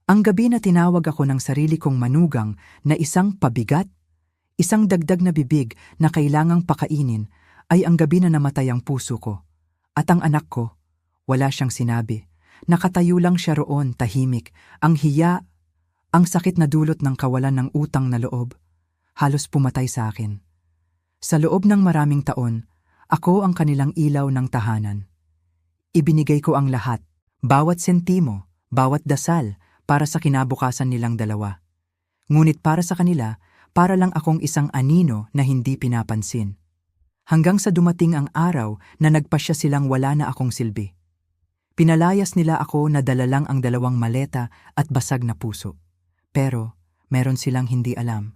Ang gabi na tinawag ako ng sarili kong manugang na isang pabigat, isang dagdag na bibig na kailangang pakainin, ay ang gabi na namatay ang puso ko. At ang anak ko, wala siyang sinabi. Nakatayo lang siya roon, tahimik, ang hiya, ang sakit na dulot ng kawalan ng utang na loob. Halos pumatay sa akin. Sa loob ng maraming taon, ako ang kanilang ilaw ng tahanan. Ibinigay ko ang lahat, bawat sentimo, bawat dasal, para sa kinabukasan nilang dalawa. Ngunit para sa kanila, para lang akong isang anino na hindi pinapansin. Hanggang sa dumating ang araw na nagpasya silang wala na akong silbi. Pinalayas nila ako na dala lang ang 2 maleta at basag na puso. Pero meron silang hindi alam.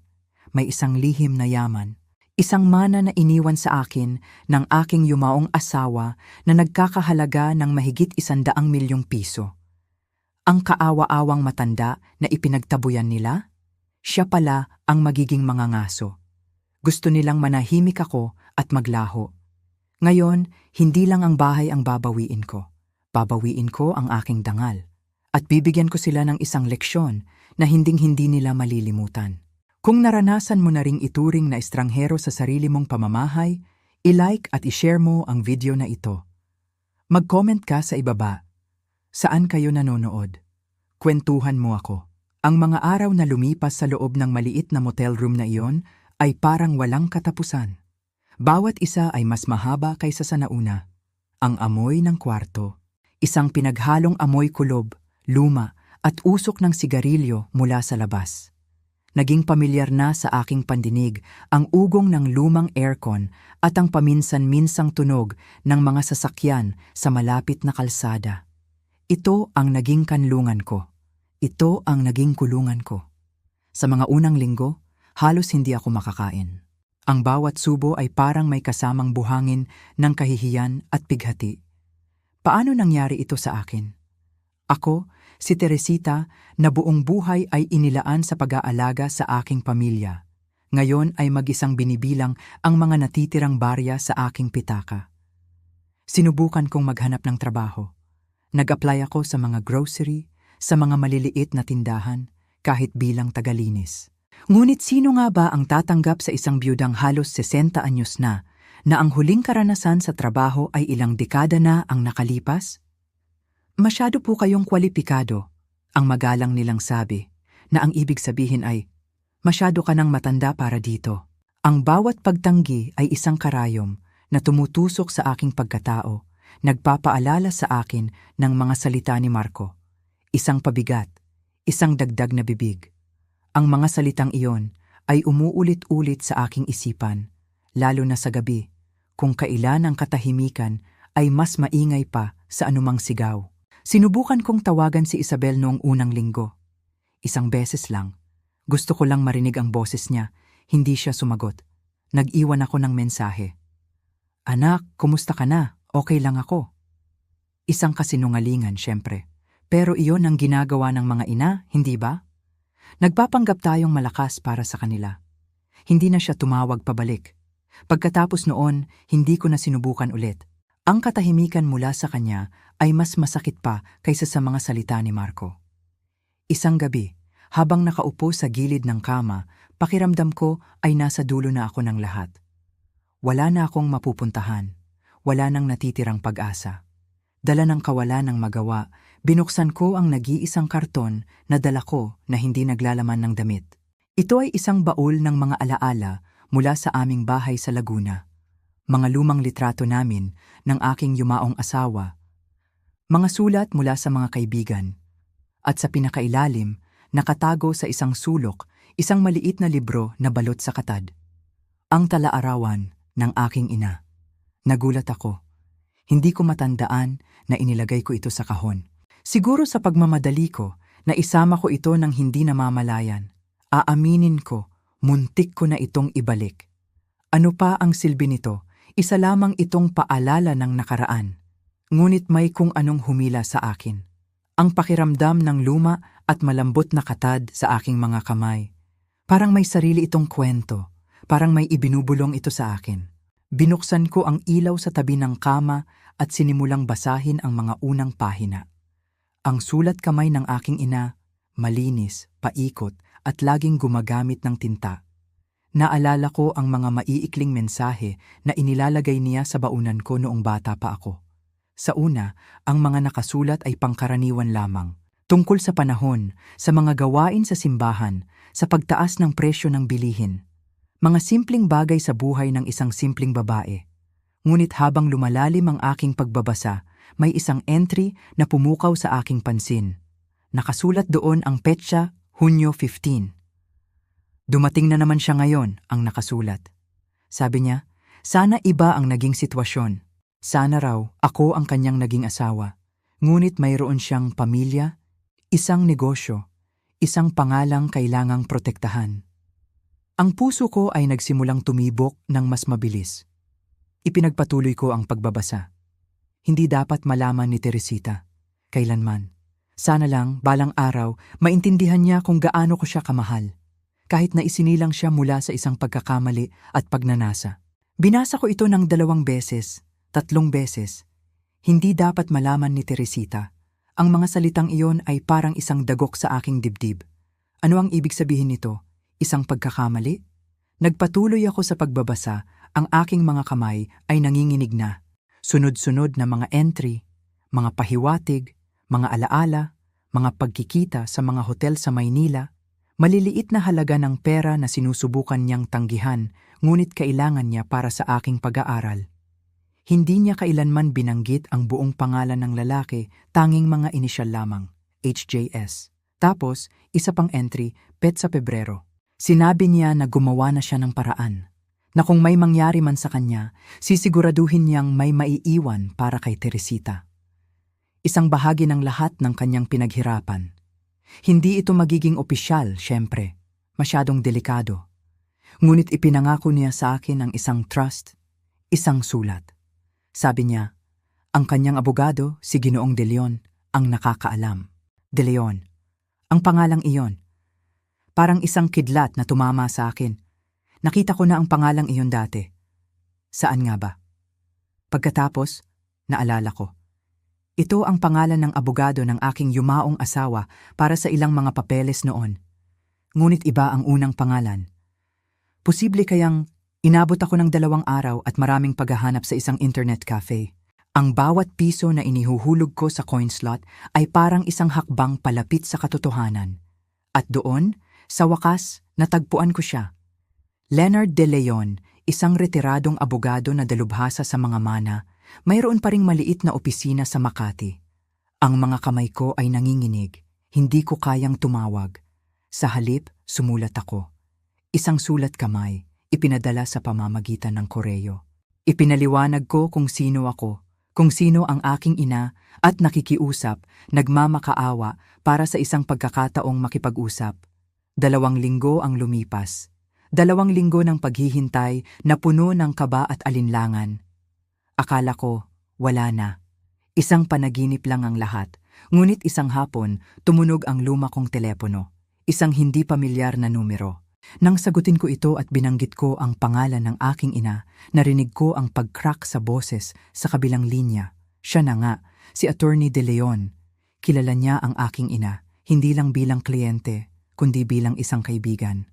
May isang lihim na yaman. Isang mana na iniwan sa akin ng aking yumaong asawa na nagkakahalaga ng mahigit 100 milyong piso. Ang kaawa-awang matanda na ipinagtabuyan nila, siya pala ang magiging mangangaso. Gusto nilang manahimik ako at maglaho. Ngayon, hindi lang ang bahay ang babawiin ko. Babawiin ko ang aking dangal. At bibigyan ko sila ng isang leksyon na hinding-hindi nila malilimutan. Kung naranasan mo na ring ituring na estranghero sa sarili mong pamamahay, i-like at i-share mo ang video na ito. Mag-comment ka sa ibaba. Saan kayo nanonood? Kwentuhan mo ako. Ang mga araw na lumipas sa loob ng maliit na motel room na iyon ay parang walang katapusan. Bawat isa ay mas mahaba kaysa sa nauna. Ang amoy ng kwarto, isang pinaghalong amoy kulob, luma at usok ng sigarilyo mula sa labas. Naging pamilyar na sa aking pandinig ang ugong ng lumang aircon at ang paminsan-minsang tunog ng mga sasakyan sa malapit na kalsada. Ito ang naging kanlungan ko. Ito ang naging kulungan ko. Sa mga unang linggo, halos hindi ako makakain. Ang bawat subo ay parang may kasamang buhangin ng kahihiyan at bighati. Paano nangyari ito sa akin? Ako, si Teresita, na buong buhay ay inilaan sa pag-aalaga sa aking pamilya. Ngayon ay mag-isang binibilang ang mga natitirang barya sa aking pitaka. Sinubukan kong maghanap ng trabaho. Nag-apply ako sa mga grocery, sa mga maliliit na tindahan, kahit bilang tagalinis. Ngunit sino nga ba ang tatanggap sa isang biyudang halos 60 anyos na ang huling karanasan sa trabaho ay ilang dekada na ang nakalipas? Masyado po kayong kwalipikado, ang magalang nilang sabi, na ang ibig sabihin ay, masyado ka nang matanda para dito. Ang bawat pagtanggi ay isang karayom na tumutusok sa aking pagkatao, nagpapaalala sa akin ng mga salita ni Marco. Isang pabigat, isang dagdag na bibig. Ang mga salitang iyon ay umuulit-ulit sa aking isipan, lalo na sa gabi, kung kailan ang katahimikan ay mas maingay pa sa anumang sigaw. Sinubukan kong tawagan si Isabel noong unang linggo. Isang beses lang. Gusto ko lang marinig ang boses niya, hindi siya sumagot. Nag-iwan ako ng mensahe. Anak, kumusta ka na? Okay lang ako. Isang kasinungalingan, syempre. Pero iyon ang ginagawa ng mga ina, hindi ba? Nagpapanggap tayong malakas para sa kanila. Hindi na siya tumawag pabalik. Pagkatapos noon, hindi ko na sinubukan ulit. Ang katahimikan mula sa kanya ay mas masakit pa kaysa sa mga salita ni Marco. Isang gabi, habang nakaupo sa gilid ng kama, pakiramdam ko ay nasa dulo na ako ng lahat. Wala na akong mapupuntahan. Wala nang natitirang pag-asa. Dala ng kawalan ng magawa, binuksan ko ang nag-iisang karton na dala ko na hindi naglalaman ng damit. Ito ay isang baul ng mga alaala mula sa aming bahay sa Laguna. Mga lumang litrato namin ng aking yumaong asawa. Mga sulat mula sa mga kaibigan. At sa pinakailalim, nakatago sa isang sulok, isang maliit na libro na balot sa katad. Ang talaarawan ng aking ina. Nagulat ako. Hindi ko matandaan na inilagay ko ito sa kahon. Siguro sa pagmamadali ko na isama ko ito ng hindi namamalayan. Aaminin ko, muntik ko na itong ibalik. Ano pa ang silbi nito? Isa lamang itong paalala ng nakaraan. Ngunit may kung anong humila sa akin. Ang pakiramdam ng luma at malambot na katad sa aking mga kamay. Parang may sarili itong kwento. Parang may ibinubulong ito sa akin. Binuksan ko ang ilaw sa tabi ng kama at sinimulang basahin ang mga unang pahina. Ang sulat kamay ng aking ina, malinis, paikot, at laging gumagamit ng tinta. Naalala ko ang mga maiikling mensahe na inilalagay niya sa baunan ko noong bata pa ako. Sa una, ang mga nakasulat ay pangkaraniwan lamang. Tungkol sa panahon, sa mga gawain sa simbahan, sa pagtaas ng presyo ng bilihin. Mga simpleng bagay sa buhay ng isang simpleng babae. Ngunit habang lumalalim ang aking pagbabasa, may isang entry na pumukaw sa aking pansin. Nakasulat doon ang petsa, Hunyo 15. Dumating na naman siya ngayon, ang nakasulat. Sabi niya, sana iba ang naging sitwasyon. Sana raw ako ang kanyang naging asawa. Ngunit mayroon siyang pamilya, isang negosyo, isang pangalang kailangang protektahan. Ang puso ko ay nagsimulang tumibok ng mas mabilis. Ipinagpatuloy ko ang pagbabasa. Hindi dapat malaman ni Teresita. Kailanman. Sana lang, balang araw, maintindihan niya kung gaano ko siya kamahal. Kahit na isinilang siya mula sa isang pagkakamali at pagnanasa. Binasa ko ito ng 2 beses, 3 beses. Hindi dapat malaman ni Teresita. Ang mga salitang iyon ay parang isang dagok sa aking dibdib. Ano ang ibig sabihin nito? Isang pagkakamali? Nagpatuloy ako sa pagbabasa, ang aking mga kamay ay nanginginig na. Sunod-sunod na mga entry, mga pahiwatig, mga alaala, mga pagkikita sa mga hotel sa Maynila. Maliliit na halaga ng pera na sinusubukan niyang tanggihan, ngunit kailangan niya para sa aking pag-aaral. Hindi niya kailanman binanggit ang buong pangalan ng lalaki, tanging mga inisyal lamang, HJS. Tapos, isa pang entry, petsa Pebrero. Sinabi niya na gumawa na siya ng paraan, na kung may mangyari man sa kanya, sisiguraduhin niyang may maiiwan para kay Teresita. Isang bahagi ng lahat ng kanyang pinaghirapan. Hindi ito magiging opisyal, syempre. Masyadong delikado. Ngunit ipinangako niya sa akin ang isang trust, isang sulat. Sabi niya, ang kanyang abogado, si Ginoong De Leon, ang nakakaalam. De Leon, ang pangalang iyon. Parang isang kidlat na tumama sa akin. Nakita ko na ang pangalang iyon dati. Saan nga ba? Pagkatapos, naalala ko. Ito ang pangalan ng abogado ng aking yumaong asawa para sa ilang mga papeles noon. Ngunit iba ang unang pangalan. Posible kayang inabot ako ng 2 araw at maraming paghahanap sa isang internet cafe. Ang bawat piso na inihuhulog ko sa coin slot ay parang isang hakbang palapit sa katotohanan. At doon, sa wakas, natagpuan ko siya. Leonard De Leon, isang retiradong abogado na dalubhasa sa mga mana. Mayroon pa ring maliit na opisina sa Makati. Ang mga kamay ko ay nanginginig, hindi ko kayang tumawag. Sa halip, sumulat ako. Isang sulat kamay, ipinadala sa pamamagitan ng koreo. Ipinaliwanag ko kung sino ako, kung sino ang aking ina at nakikiusap, nagmamakaawa para sa isang pagkakataong makipag-usap. 2 linggo ang lumipas. 2 linggo ng paghihintay na puno ng kaba at alinlangan. Akala ko, wala na. Isang panaginip lang ang lahat. Ngunit isang hapon, tumunog ang luma kong telepono. Isang hindi pamilyar na numero. Nang sagutin ko ito at binanggit ko ang pangalan ng aking ina, narinig ko ang pag-crack sa boses sa kabilang linya. Siya na nga, si Attorney De Leon. Kilala niya ang aking ina, hindi lang bilang kliyente, kundi bilang isang kaibigan.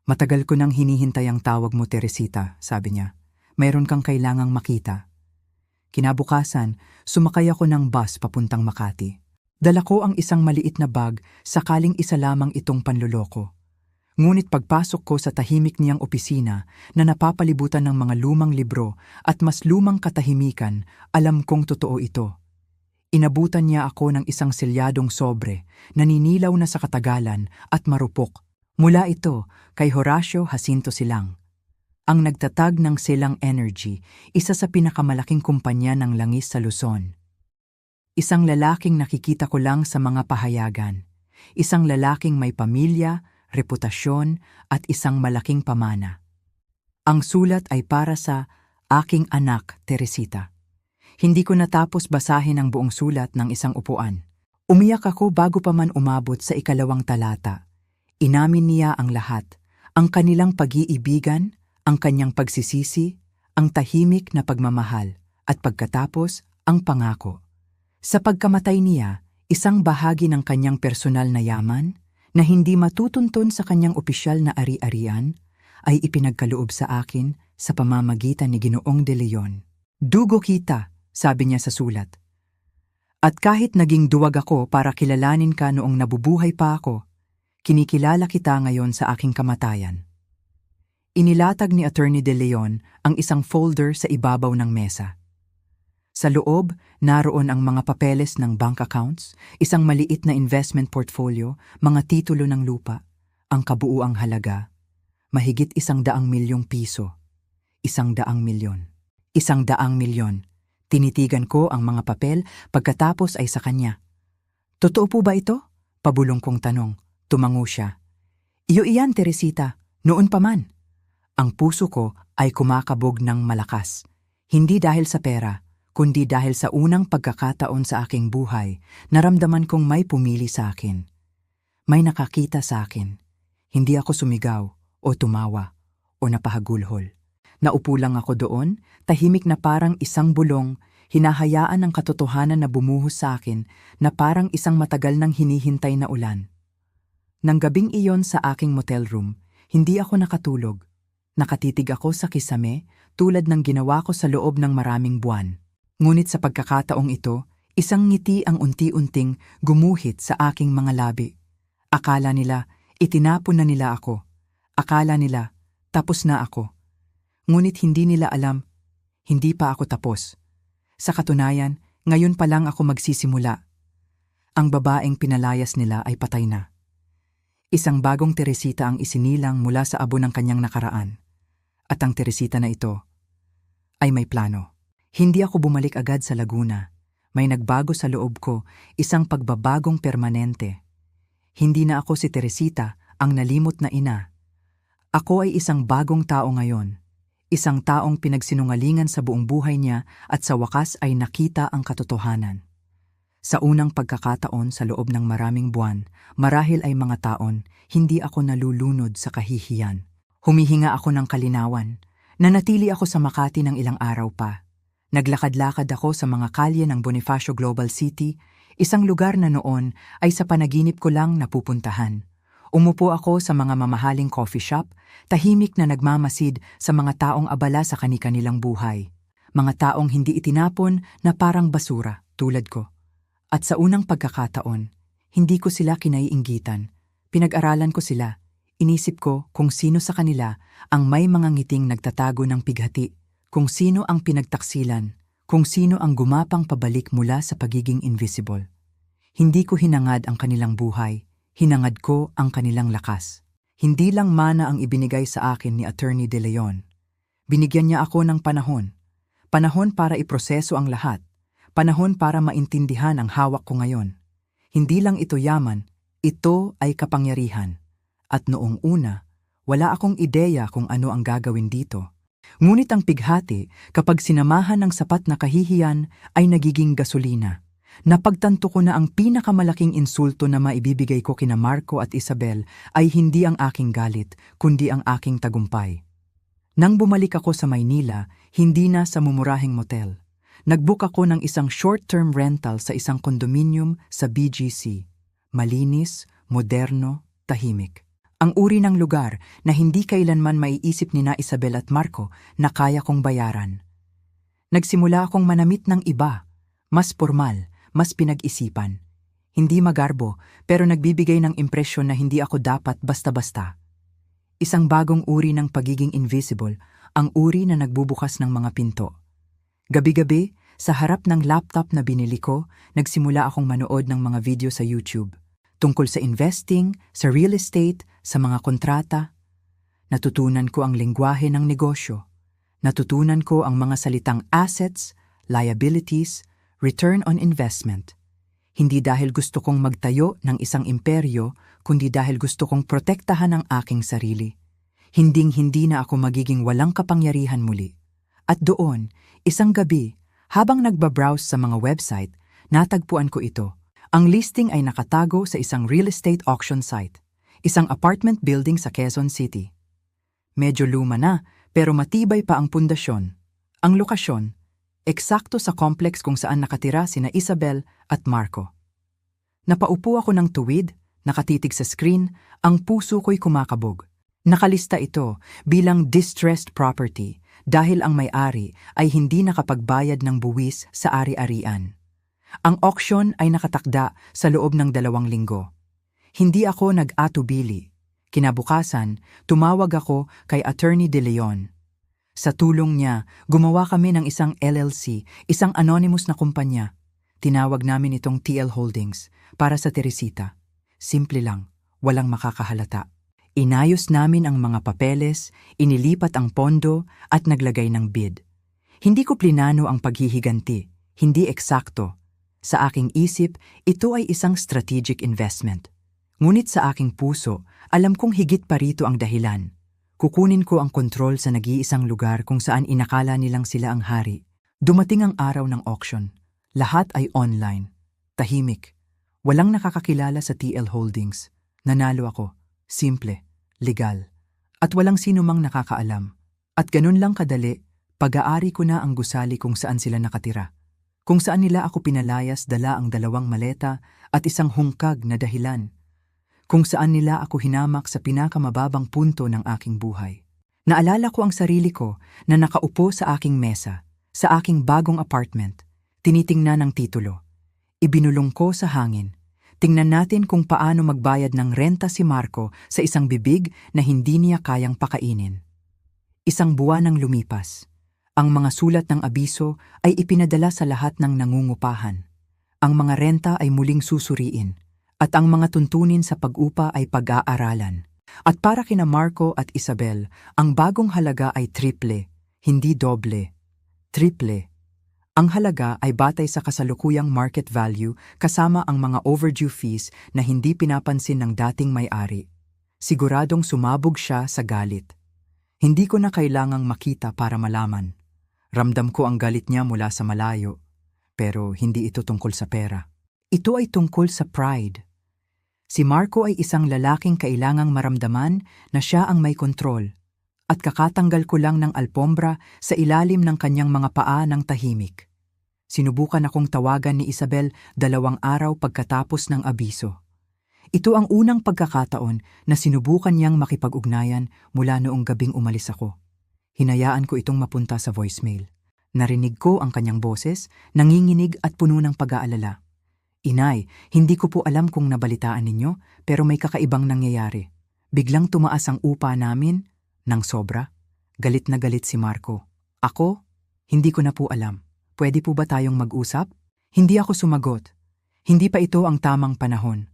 Matagal ko nang hinihintay ang tawag mo, Teresita, sabi niya. Mayroon kang kailangang makita. Kinabukasan, sumakay ako ng bus papuntang Makati. Dala ko ang isang maliit na bag, sakaling isa lamang itong panloloko. Ngunit pagpasok ko sa tahimik niyang opisina na napapalibutan ng mga lumang libro at mas lumang katahimikan, alam kong totoo ito. Inabutan niya ako ng isang selyadong sobre, naninilaw na sa katagalan at marupok. Mula ito kay Horacio Jacinto Silang. Ang nagtatag ng Silang Energy, isa sa pinakamalaking kumpanya ng langis sa Luzon. Isang lalaking nakikita ko lang sa mga pahayagan. Isang lalaking may pamilya, reputasyon, at isang malaking pamana. Ang sulat ay para sa aking anak, Teresita. Hindi ko natapos basahin ang buong sulat ng isang upuan. Umiyak ako bago pa man umabot sa 2 talata. Inamin niya ang lahat, ang kanilang pag-iibigan, ang kanyang pagsisisi, ang tahimik na pagmamahal, at pagkatapos, ang pangako. Sa pagkamatay niya, Isang bahagi ng kanyang personal na yaman na hindi matutuntun sa kanyang opisyal na ari-arian ay ipinagkaloob sa akin sa pamamagitan ni Ginoong De Leon. Dugo kita, sabi niya sa sulat. At kahit naging duwag ako para kilalanin ka noong nabubuhay pa ako, kinikilala kita ngayon sa aking kamatayan. Inilatag ni Attorney De Leon ang isang folder sa ibabaw ng mesa. Sa loob, naroon ang mga papeles ng bank accounts, isang maliit na investment portfolio, mga titulo ng lupa, ang kabuuang halaga, mahigit 100 milyong piso. 100 milyon. 100 milyon. Tinitigan ko ang mga papel pagkatapos ay sa kanya. Totoo po ba ito? Pabulong kong tanong. Tumango siya. Iyo iyan, Teresita, noon pa man. Ang puso ko ay kumakabog ng malakas. Hindi dahil sa pera, kundi dahil sa unang pagkakataon sa aking buhay, naramdaman kong may pumili sa akin. May nakakita sa akin. Hindi ako sumigaw o tumawa o napahagulhol. Naupo lang ako doon, tahimik na parang isang bulong, hinahayaan ng katotohanan na bumuhos sa akin na parang isang matagal nang hinihintay na ulan. Nang gabing iyon sa aking motel room, hindi ako nakatulog. Nakatitig ako sa kisame tulad ng ginawa ko sa loob ng maraming buwan. Ngunit sa pagkakataong ito, isang ngiti ang unti-unting gumuhit sa aking mga labi. Akala nila, itinapon na nila ako. Akala nila, tapos na ako. Ngunit hindi nila alam, hindi pa ako tapos. Sa katunayan, ngayon pa lang ako magsisimula. Ang babaeng pinalayas nila ay patay na. Isang bagong Teresita ang isinilang mula sa abo ng kanyang nakaraan. At ang Teresita na ito ay may plano. Hindi ako bumalik agad sa Laguna. May nagbago sa loob ko, isang pagbabagong permanente. Hindi na ako si Teresita, ang nalimot na ina. Ako ay isang bagong tao ngayon. Isang taong pinagsinungalingan sa buong buhay niya at sa wakas ay nakita ang katotohanan. Sa unang pagkakataon sa loob ng maraming buwan, marahil ay mga taon, hindi ako nalulunod sa kahihiyan. Humihinga ako ng kalinawan. Nanatili ako sa Makati ng ilang araw pa. Naglakad-lakad ako sa mga kalye ng Bonifacio Global City, isang lugar na noon ay sa panaginip ko lang napupuntahan. Umupo ako sa mga mamahaling coffee shop, tahimik na nagmamasid sa mga taong abala sa kani-kanilang buhay. Mga taong hindi itinapon na parang basura, tulad ko. At sa unang pagkakataon, hindi ko sila kinaiinggitan. Pinag-aralan ko sila. Inisip ko kung sino sa kanila ang may mga ngiting nagtatago ng pighati, kung sino ang pinagtaksilan, kung sino ang gumapang pabalik mula sa pagiging invisible. Hindi ko hinangad ang kanilang buhay, hinangad ko ang kanilang lakas. Hindi lang mana ang ibinigay sa akin ni Attorney De Leon. Binigyan niya ako ng panahon. Panahon para iproseso ang lahat. Panahon para maintindihan ang hawak ko ngayon. Hindi lang ito yaman, ito ay kapangyarihan. At noong una, wala akong ideya kung ano ang gagawin dito. Ngunit ang pighati, kapag sinamahan ng sapat na kahihiyan, ay nagiging gasolina. Napagtanto ko na ang pinakamalaking insulto na maibibigay ko kina Marco at Isabel ay hindi ang aking galit, kundi ang aking tagumpay. Nang bumalik ako sa Maynila, hindi na sa mumurahing motel. Nagbook ako ng isang short-term rental sa isang kondominium sa BGC. Malinis, moderno, tahimik. Ang uri ng lugar na hindi kailanman maiisip ni na Isabel at Marco na kaya kong bayaran. Nagsimula akong manamit ng iba, mas formal, mas pinag-isipan. Hindi magarbo, pero nagbibigay ng impresyon na hindi ako dapat basta-basta. Isang bagong uri ng pagiging invisible, ang uri na nagbubukas ng mga pinto. Gabi-gabi, sa harap ng laptop na binili ko, nagsimula akong manood ng mga video sa YouTube. Tungkol sa investing, sa real estate, sa mga kontrata. Natutunan ko ang lengguwahe ng negosyo. Natutunan ko ang mga salitang assets, liabilities, return on investment. Hindi dahil gusto kong magtayo ng isang imperyo, kundi dahil gusto kong protektahan ang aking sarili. Hinding-hindi na ako magiging walang kapangyarihan muli. At doon, isang gabi, habang nagbabrowse sa mga website, natagpuan ko ito. Ang listing ay nakatago sa isang real estate auction site, isang apartment building sa Quezon City. Medyo luma na, pero matibay pa ang pundasyon. Ang lokasyon, eksakto sa complex kung saan nakatira sina Isabel at Marco. Napaupo ako ng tuwid, nakatitig sa screen, ang puso ko'y kumakabog. Nakalista ito bilang distressed property dahil ang may-ari ay hindi nakapagbayad ng buwis sa ari-arian. Ang auction ay nakatakda sa loob ng 2 linggo. Hindi ako nag-atubili. Kinabukasan, tumawag ako kay Attorney De Leon. Sa tulong niya, gumawa kami ng isang LLC, isang anonymous na kumpanya. Tinawag namin itong TL Holdings para sa Teresita. Simple lang, walang makakahalata. Inayos namin ang mga papeles, inilipat ang pondo at naglagay ng bid. Hindi ko plinano ang paghihiganti, hindi eksakto. Sa aking isip, ito ay isang strategic investment. Ngunit sa aking puso, alam kong higit pa rito ang dahilan. Kukunin ko ang kontrol sa nag-iisang lugar kung saan inakala nilang sila ang hari. Dumating ang araw ng auction. Lahat ay online. Tahimik. Walang nakakakilala sa TL Holdings. Nanalo ako. Simple, legal, at walang sino mang nakakaalam. At ganun lang kadali, pag-aari ko na ang gusali kung saan sila nakatira. Kung saan nila ako pinalayas dala ang 2 maleta at isang hungkag na dahilan. Kung saan nila ako hinamak sa pinakamababang punto ng aking buhay. Naalala ko ang sarili ko na nakaupo sa aking mesa, sa aking bagong apartment, tinitingnan ng titulo. Ibinulong ko sa hangin. Tingnan natin kung paano magbayad ng renta si Marco sa isang bibig na hindi niya kayang pakainin. Isang buwan ang lumipas. Ang mga sulat ng abiso ay ipinadala sa lahat ng nangungupahan. Ang mga renta ay muling susuriin, at ang mga tuntunin sa pag-upa ay pag-aaralan. At para kina Marco at Isabel, ang bagong halaga ay triple, hindi doble. Triple. Ang halaga ay batay sa kasalukuyang market value kasama ang mga overdue fees na hindi pinapansin ng dating may-ari. Siguradong sumabog siya sa galit. Hindi ko na kailangang makita para malaman. Ramdam ko ang galit niya mula sa malayo. Pero hindi ito tungkol sa pera. Ito ay tungkol sa pride. Si Marco ay isang lalaking kailangang maramdaman na siya ang may kontrol. At kakatanggal ko lang ng alpombra sa ilalim ng kanyang mga paa ng tahimik. Sinubukan akong tawagan ni Isabel 2 araw pagkatapos ng abiso. Ito ang unang pagkakataon na sinubukan niyang makipag-ugnayan mula noong gabing umalis ako. Hinayaan ko itong mapunta sa voicemail. Narinig ko ang kanyang boses, nanginginig at puno ng pag-aalala. Inay, hindi ko po alam kung nabalitaan ninyo, pero may kakaibang nangyayari. Biglang tumaas ang upa namin, nang sobra. Galit na galit si Marco. Ako? Hindi ko na po alam. Pwede po ba tayong mag-usap? Hindi ako sumagot. Hindi pa ito ang tamang panahon.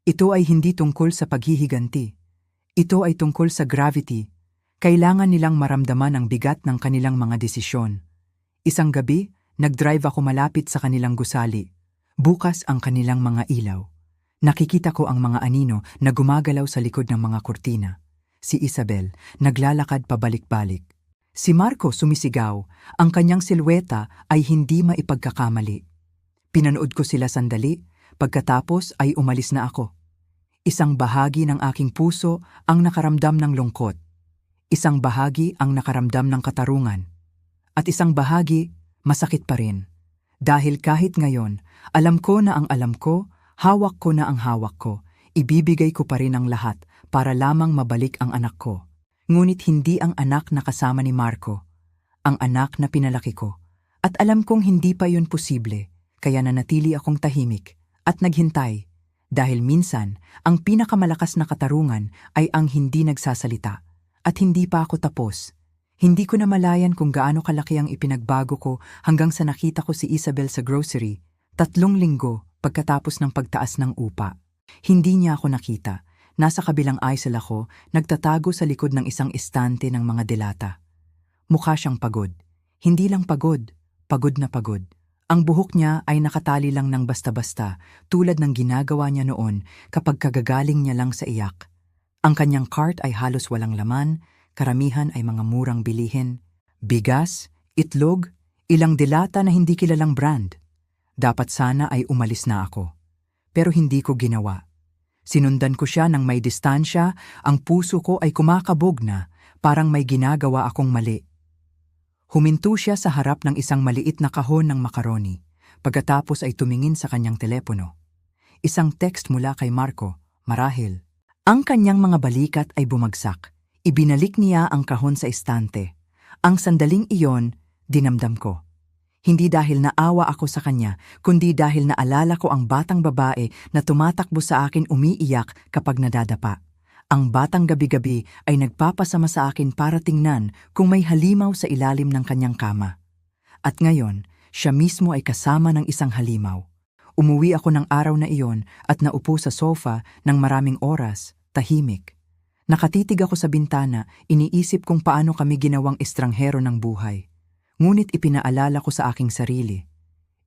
Ito ay hindi tungkol sa paghihiganti. Ito ay tungkol sa gravity. Kailangan nilang maramdaman ang bigat ng kanilang mga desisyon. Isang gabi, nag-drive ako malapit sa kanilang gusali. Bukas ang kanilang mga ilaw. Nakikita ko ang mga anino na gumagalaw sa likod ng mga kurtina. Si Isabel, naglalakad pabalik-balik. Si Marco sumisigaw, ang kanyang silweta ay hindi maipagkakamali. Pinanood ko sila sandali, pagkatapos ay umalis na ako. Isang bahagi ng aking puso ang nakaramdam ng lungkot. Isang bahagi ang nakaramdam ng katarungan. At isang bahagi, masakit pa rin. Dahil kahit ngayon, alam ko na ang alam ko, hawak ko na ang hawak ko, ibibigay ko pa rin ang lahat para lamang mabalik ang anak ko. Ngunit hindi ang anak na kasama ni Marco, ang anak na pinalaki ko. At alam kong hindi pa yun posible, kaya nanatili akong tahimik at naghintay. Dahil minsan, ang pinakamalakas na katarungan ay ang hindi nagsasalita. At hindi pa ako tapos. Hindi ko na malayan kung gaano kalaki ang ipinagbago ko hanggang sa nakita ko si Isabel sa grocery, 3 linggo pagkatapos ng pagtaas ng upa. Hindi niya ako nakita. Nasa kabilang aisle ako, nagtatago sa likod ng isang estante ng mga delata. Mukha siyang pagod. Hindi lang pagod, pagod na pagod. Ang buhok niya ay nakatali lang ng basta-basta, tulad ng ginagawa niya noon kapag kagagaling niya lang sa iyak. Ang kanyang cart ay halos walang laman, karamihan ay mga murang bilihin. Bigas, itlog, ilang delata na hindi kilalang brand. Dapat sana ay umalis na ako. Pero hindi ko ginawa. Sinundan ko siya ng may distansya, ang puso ko ay kumakabog na, parang may ginagawa akong mali. Huminto siya sa harap ng isang maliit na kahon ng makaroni, pagkatapos ay tumingin sa kanyang telepono. Isang text mula kay Marco, marahil. Ang kanyang mga balikat ay bumagsak. Ibinalik niya ang kahon sa istante. Ang sandaling iyon, dinamdam ko. Hindi dahil naawa ako sa kanya, kundi dahil naalala ko ang batang babae na tumatakbo sa akin umiiyak kapag nadadapa. Ang batang gabi-gabi ay nagpapasama sa akin para tingnan kung may halimaw sa ilalim ng kanyang kama. At ngayon, siya mismo ay kasama ng isang halimaw. Umuwi ako ng araw na iyon at naupo sa sofa ng maraming oras, tahimik. Nakatitig ako sa bintana, iniisip kung paano kami ginawang estranghero ng buhay. Ngunit ipinaalala ko sa aking sarili,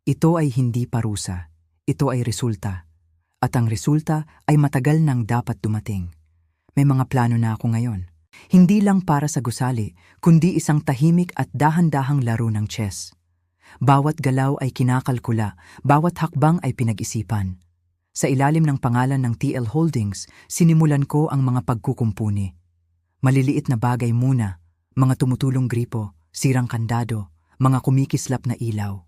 ito ay hindi parusa, ito ay resulta. At ang resulta ay matagal nang dapat dumating. May mga plano na ako ngayon. Hindi lang para sa gusali, kundi isang tahimik at dahan-dahang laro ng chess. Bawat galaw ay kinakalkula, bawat hakbang ay pinag-isipan. Sa ilalim ng pangalan ng TL Holdings, sinimulan ko ang mga pagkukumpuni. Maliliit na bagay muna, mga tumutulong gripo, sirang kandado, mga kumikislap na ilaw.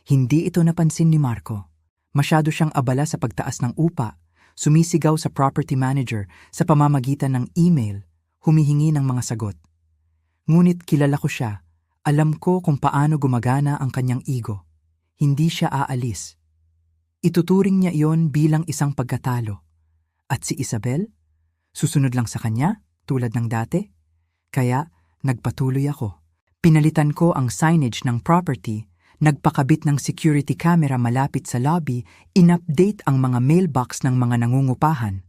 Hindi ito napansin ni Marco. Masyado siyang abala sa pagtaas ng upa, sumisigaw sa property manager sa pamamagitan ng email, humihingi ng mga sagot. Ngunit kilala ko siya. Alam ko kung paano gumagana ang kanyang ego. Hindi siya aalis. Ituturing niya iyon bilang isang pagkatalo. At si Isabel? Susunod lang sa kanya, tulad ng dati? Kaya, nagpatuloy ako. Pinalitan ko ang signage ng property, nagpakabit ng security camera malapit sa lobby, in-update ang mga mailbox ng mga nangungupahan.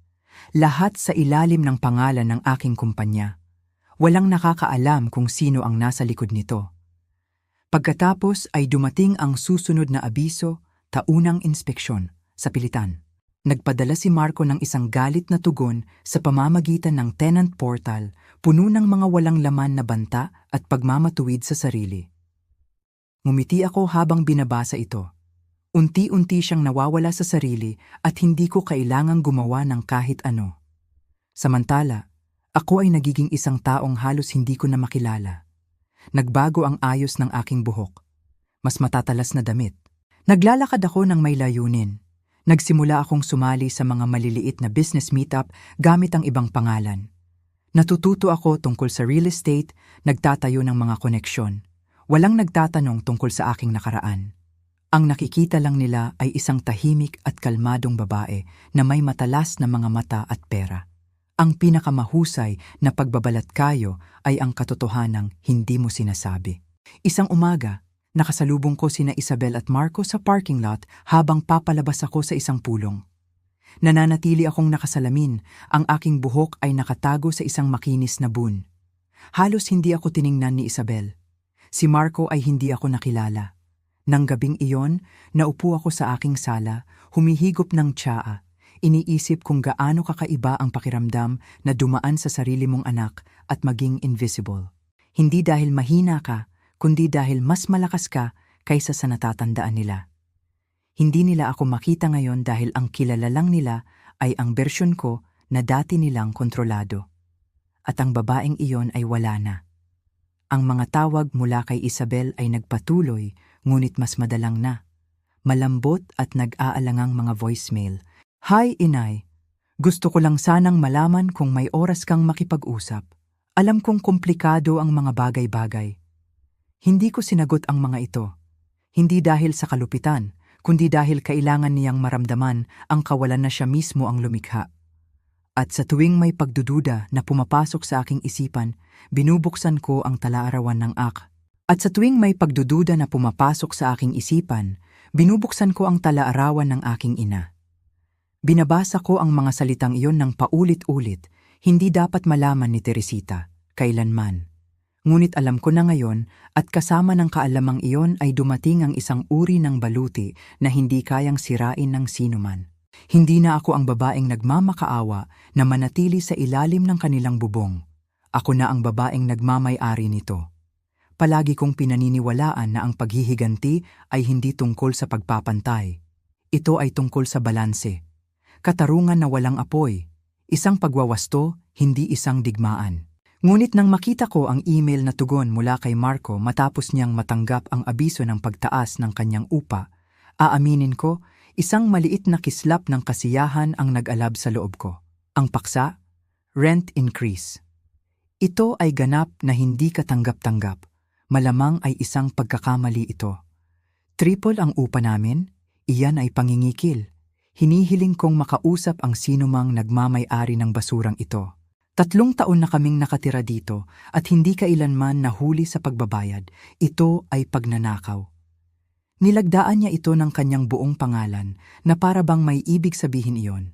Lahat sa ilalim ng pangalan ng aking kumpanya. Walang nakakaalam kung sino ang nasa likod nito. Pagkatapos ay dumating ang susunod na abiso, taunang inspeksyon, sa pilitan. Nagpadala si Marco ng isang galit na tugon sa pamamagitan ng tenant portal, puno ng mga walang laman na banta at pagmamatuwid sa sarili. Ngumiti ako habang binabasa ito. Unti-unti siyang nawawala sa sarili at hindi ko kailangang gumawa ng kahit ano. Samantala, ako ay nagiging isang taong halos hindi ko na makilala. Nagbago ang ayos ng aking buhok. Mas matatalas na damit. Naglalakad ako ng may layunin. Nagsimula akong sumali sa mga maliliit na business meetup gamit ang ibang pangalan. Natututo ako tungkol sa real estate, nagtatayo ng mga koneksyon. Walang nagtatanong tungkol sa aking nakaraan. Ang nakikita lang nila ay isang tahimik at kalmadong babae na may matalas na mga mata at pera. Ang pinakamahusay na pagbabalat kayo ay ang katotohanang hindi mo sinasabi. Isang umaga, nakasalubong ko sina Isabel at Marco sa parking lot habang papalabas ako sa isang pulong. Nananatili akong nakasalamin, ang aking buhok ay nakatago sa isang makinis na bun. Halos hindi ako tiningnan ni Isabel. Si Marco ay hindi ako nakilala. Nang gabing iyon, naupo ako sa aking sala, humihigop ng tsaa. Iniisip kung gaano kakaiba ang pakiramdam na dumaan sa sarili mong anak at maging invisible. Hindi dahil mahina ka, kundi dahil mas malakas ka kaysa sa natatandaan nila. Hindi nila ako makita ngayon dahil ang kilala lang nila ay ang bersyon ko na dati nilang kontrolado. At ang babaeng iyon ay wala na. Ang mga tawag mula kay Isabel ay nagpatuloy, ngunit mas madalang na. Malambot at nag-aalangang mga voicemail. Hi, Inay. Gusto ko lang sanang malaman kung may oras kang makipag-usap. Alam kong komplikado ang mga bagay-bagay. Hindi ko sinagot ang mga ito. Hindi dahil sa kalupitan, kundi dahil kailangan niyang maramdaman ang kawalan na siya mismo ang lumikha. At sa tuwing may pagdududa na pumapasok sa aking isipan, binubuksan ko ang talaarawan ng ak. At sa tuwing may pagdududa na pumapasok sa aking isipan, binubuksan ko ang talaarawan ng aking ina. Binabasa ko ang mga salitang iyon ng paulit-ulit, hindi dapat malaman ni Teresita, kailanman. Ngunit alam ko na ngayon at kasama ng kaalamang iyon ay dumating ang isang uri ng baluti na hindi kayang sirain ng sinuman. Hindi na ako ang babaeng nagmamakaawa na manatili sa ilalim ng kanilang bubong. Ako na ang babaeng nagmamay-ari nito. Palagi kong pinaniniwalaan na ang paghihiganti ay hindi tungkol sa pagpapantay. Ito ay tungkol sa balanse. Katarungan na walang apoy, isang pagwawasto, hindi isang digmaan. Ngunit nang makita ko ang email na tugon mula kay Marco matapos niyang matanggap ang abiso ng pagtaas ng kanyang upa, aaminin ko, Isang maliit na kislap ng kasiyahan ang nag-alab sa loob ko. Ang paksa, rent increase. Ito ay ganap na hindi katanggap-tanggap. Malamang ay isang pagkakamali ito. Triple ang upa namin, iyan ay pangingikil. Hinihiling kong makausap ang sinumang nagmamay-ari ng basurang ito. 3 taon na kaming nakatira dito at hindi kailanman nahuli sa pagbabayad. Ito ay pagnanakaw. Nilagdaan niya ito ng kanyang buong pangalan na para bang may ibig sabihin iyon.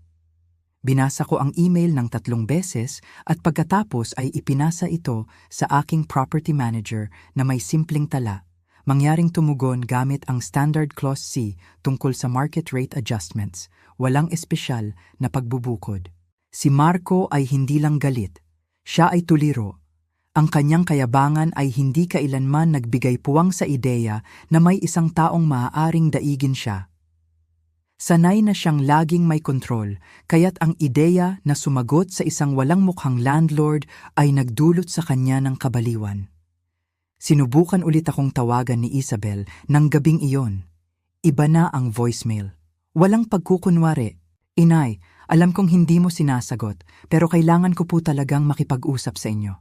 Binasa ko ang email ng 3 beses at pagkatapos ay ipinasa ito sa aking property manager na may simpleng tala, mangyaring tumugon gamit ang Standard Clause C tungkol sa market rate adjustments, walang espesyal na pagbubukod. Si Marco ay hindi lang galit, siya ay tuliro. Ang kanyang kayabangan ay hindi kailanman nagbigay puwang sa ideya na may isang taong maaaring daigin siya. Sanay na siyang laging may kontrol, kaya't ang ideya na sumagot sa isang walang mukhang landlord ay nagdulot sa kanya ng kabaliwan. Sinubukan ulit akong tawagan ni Isabel ng gabing iyon. Iba na ang voicemail. Walang pagkukunwari. Inay, alam kong hindi mo sinasagot, pero kailangan ko po talagang makipag-usap sa inyo.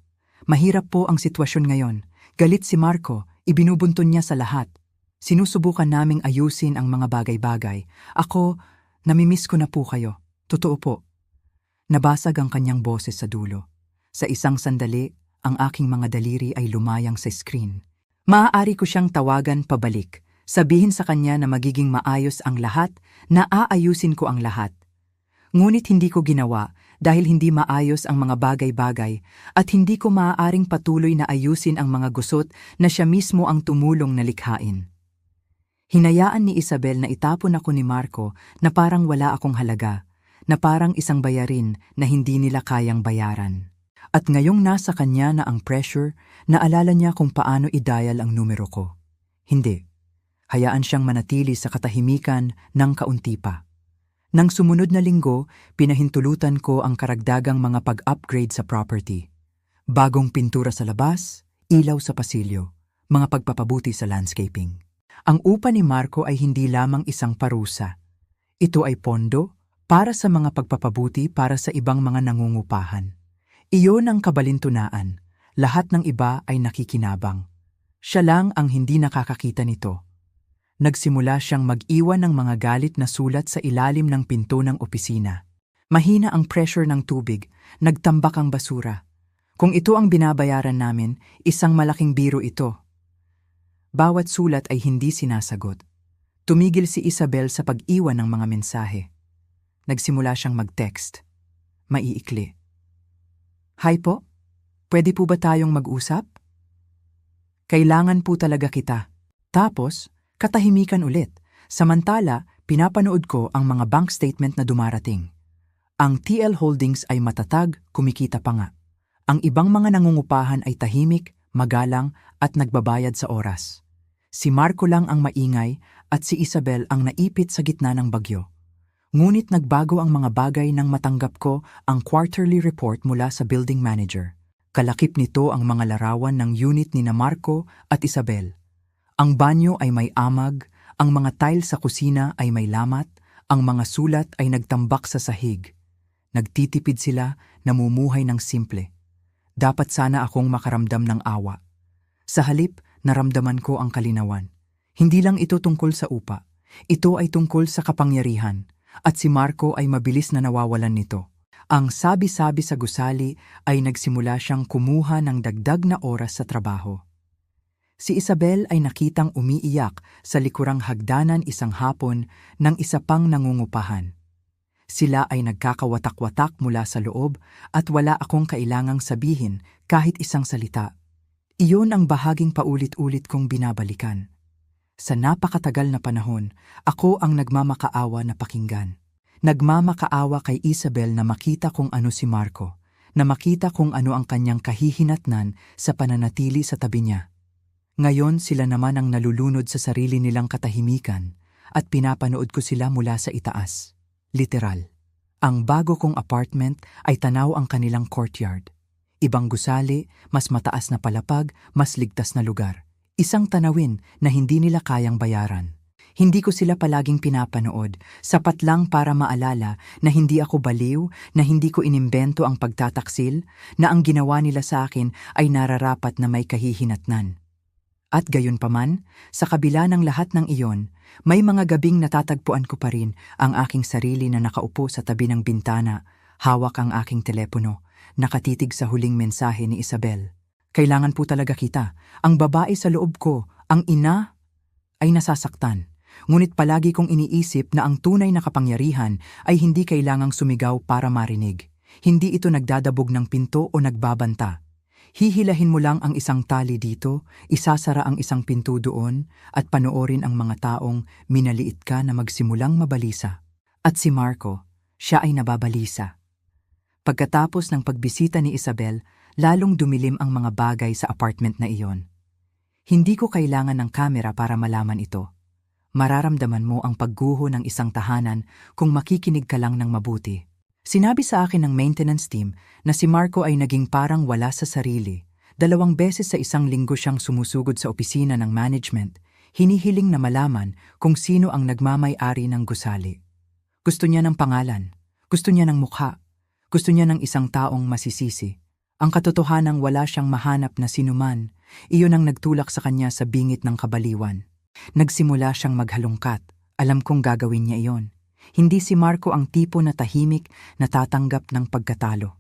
Mahirap po ang sitwasyon ngayon. Galit si Marco, ibinubunton niya sa lahat. Sinusubukan naming ayusin ang mga bagay-bagay. Ako, namimiss ko na po kayo. Totoo po. Nabasag ang kanyang boses sa dulo. Sa isang sandali, ang aking mga daliri ay lumayang sa screen. Maaari ko siyang tawagan pabalik. Sabihin sa kanya na magiging maayos ang lahat, na aayusin ko ang lahat. Ngunit hindi ko ginawa dahil hindi maayos ang mga bagay-bagay at hindi ko maaaring patuloy na ayusin ang mga gusot na siya mismo ang tumulong na likhain. Hinayaan ni Isabel na itapon ako ni Marco na parang wala akong halaga, na parang isang bayarin na hindi nila kayang bayaran. At ngayong nasa kanya na ang pressure, naalala niya kung paano i-dial ang numero ko. Hindi. Hayaan siyang manatili sa katahimikan ng kaunti pa. Nang sumunod na linggo, pinahintulutan ko ang karagdagang mga pag-upgrade sa property. Bagong pintura sa labas, ilaw sa pasilyo, mga pagpapabuti sa landscaping. Ang upa ni Marco ay hindi lamang isang parusa. Ito ay pondo para sa mga pagpapabuti para sa ibang mga nangungupahan. Iyon ang kabalintunaan. Lahat ng iba ay nakikinabang. Siya lang ang hindi nakakakita nito. Nagsimula siyang mag-iwan ng mga galit na sulat sa ilalim ng pinto ng opisina. Mahina ang pressure ng tubig, nagtambak ang basura. Kung ito ang binabayaran namin, isang malaking biro ito. Bawat sulat ay hindi sinasagot. Tumigil si Isabel sa pag-iwan ng mga mensahe. Nagsimula siyang mag-text. Maiikli. Hi po, pwede po ba tayong mag-usap? Kailangan po talaga kita. Tapos, katahimikan ulit. Samantala, pinapanood ko ang mga bank statement na dumarating. Ang TL Holdings ay matatag, kumikita pa nga. Ang ibang mga nangungupahan ay tahimik, magalang at nagbabayad sa oras. Si Marco lang ang maingay at si Isabel ang naipit sa gitna ng bagyo. Ngunit nagbago ang mga bagay nang matanggap ko ang quarterly report mula sa building manager. Kalakip nito ang mga larawan ng unit ni Marco at Isabel. Ang banyo ay may amag, ang mga tile sa kusina ay may lamat, ang mga sulat ay nagtambak sa sahig. Nagtitipid sila, namumuhay ng simple. Dapat sana akong makaramdam ng awa. Sa halip, naramdaman ko ang kalinawan. Hindi lang ito tungkol sa upa. Ito ay tungkol sa kapangyarihan. At si Marco ay mabilis na nawawalan nito. Ang sabi-sabi sa gusali ay nagsimula siyang kumuha ng dagdag na oras sa trabaho. Si Isabel ay nakitang umiiyak sa likurang hagdanan isang hapon ng isa pang nangungupahan. Sila ay nagkakawatak-watak mula sa loob at wala akong kailangang sabihin kahit isang salita. Iyon ang bahaging paulit-ulit kong binabalikan. Sa napakatagal na panahon, ako ang nagmamakaawa na pakinggan. Nagmamakaawa kay Isabel na makita kung ano si Marco, na makita kung ano ang kanyang kahihinatnan sa pananatili sa tabi niya. Ngayon sila naman ang nalulunod sa sarili nilang katahimikan at pinapanood ko sila mula sa itaas. Literal. Ang bago kong apartment ay tanaw ang kanilang courtyard. Ibang gusali, mas mataas na palapag, mas ligtas na lugar. Isang tanawin na hindi nila kayang bayaran. Hindi ko sila palaging pinapanood, sapat lang para maalala na hindi ako baliw, na hindi ko inimbento ang pagtataksil, na ang ginawa nila sa akin ay nararapat na may kahihinatnan. At gayunpaman, sa kabila ng lahat ng iyon, may mga gabing natatagpuan ko pa rin ang aking sarili na nakaupo sa tabi ng bintana, hawak ang aking telepono, nakatitig sa huling mensahe ni Isabel. Kailangan po talaga kita. Ang babae sa loob ko, ang ina, ay nasasaktan. Ngunit palagi kong iniisip na ang tunay na kapangyarihan ay hindi kailangang sumigaw para marinig. Hindi ito nagdadabog ng pinto o nagbabanta. Hihilahin mo lang ang isang tali dito, isasara ang isang pinto doon, at panoorin ang mga taong minaliit ka na magsimulang mabalisa. At si Marco, siya ay nababalisa. Pagkatapos ng pagbisita ni Isabel, lalong dumilim ang mga bagay sa apartment na iyon. Hindi ko kailangan ng kamera para malaman ito. Mararamdaman mo ang pagguho ng isang tahanan kung makikinig ka lang ng mabuti. Sinabi sa akin ng maintenance team na si Marco ay naging parang wala sa sarili. 2 beses sa isang linggo siyang sumusugod sa opisina ng management, hinihiling na malaman kung sino ang nagmamay-ari ng gusali. Gusto niya ng pangalan, gusto niya ng mukha, gusto niya ng isang taong masisisi. Ang katotohanang wala siyang mahanap na sinuman, iyon ang nagtulak sa kanya sa bingit ng kabaliwan. Nagsimula siyang maghalungkat. Alam kong gagawin niya iyon. Hindi si Marco ang tipo na tahimik na tatanggap ng pagkatalo.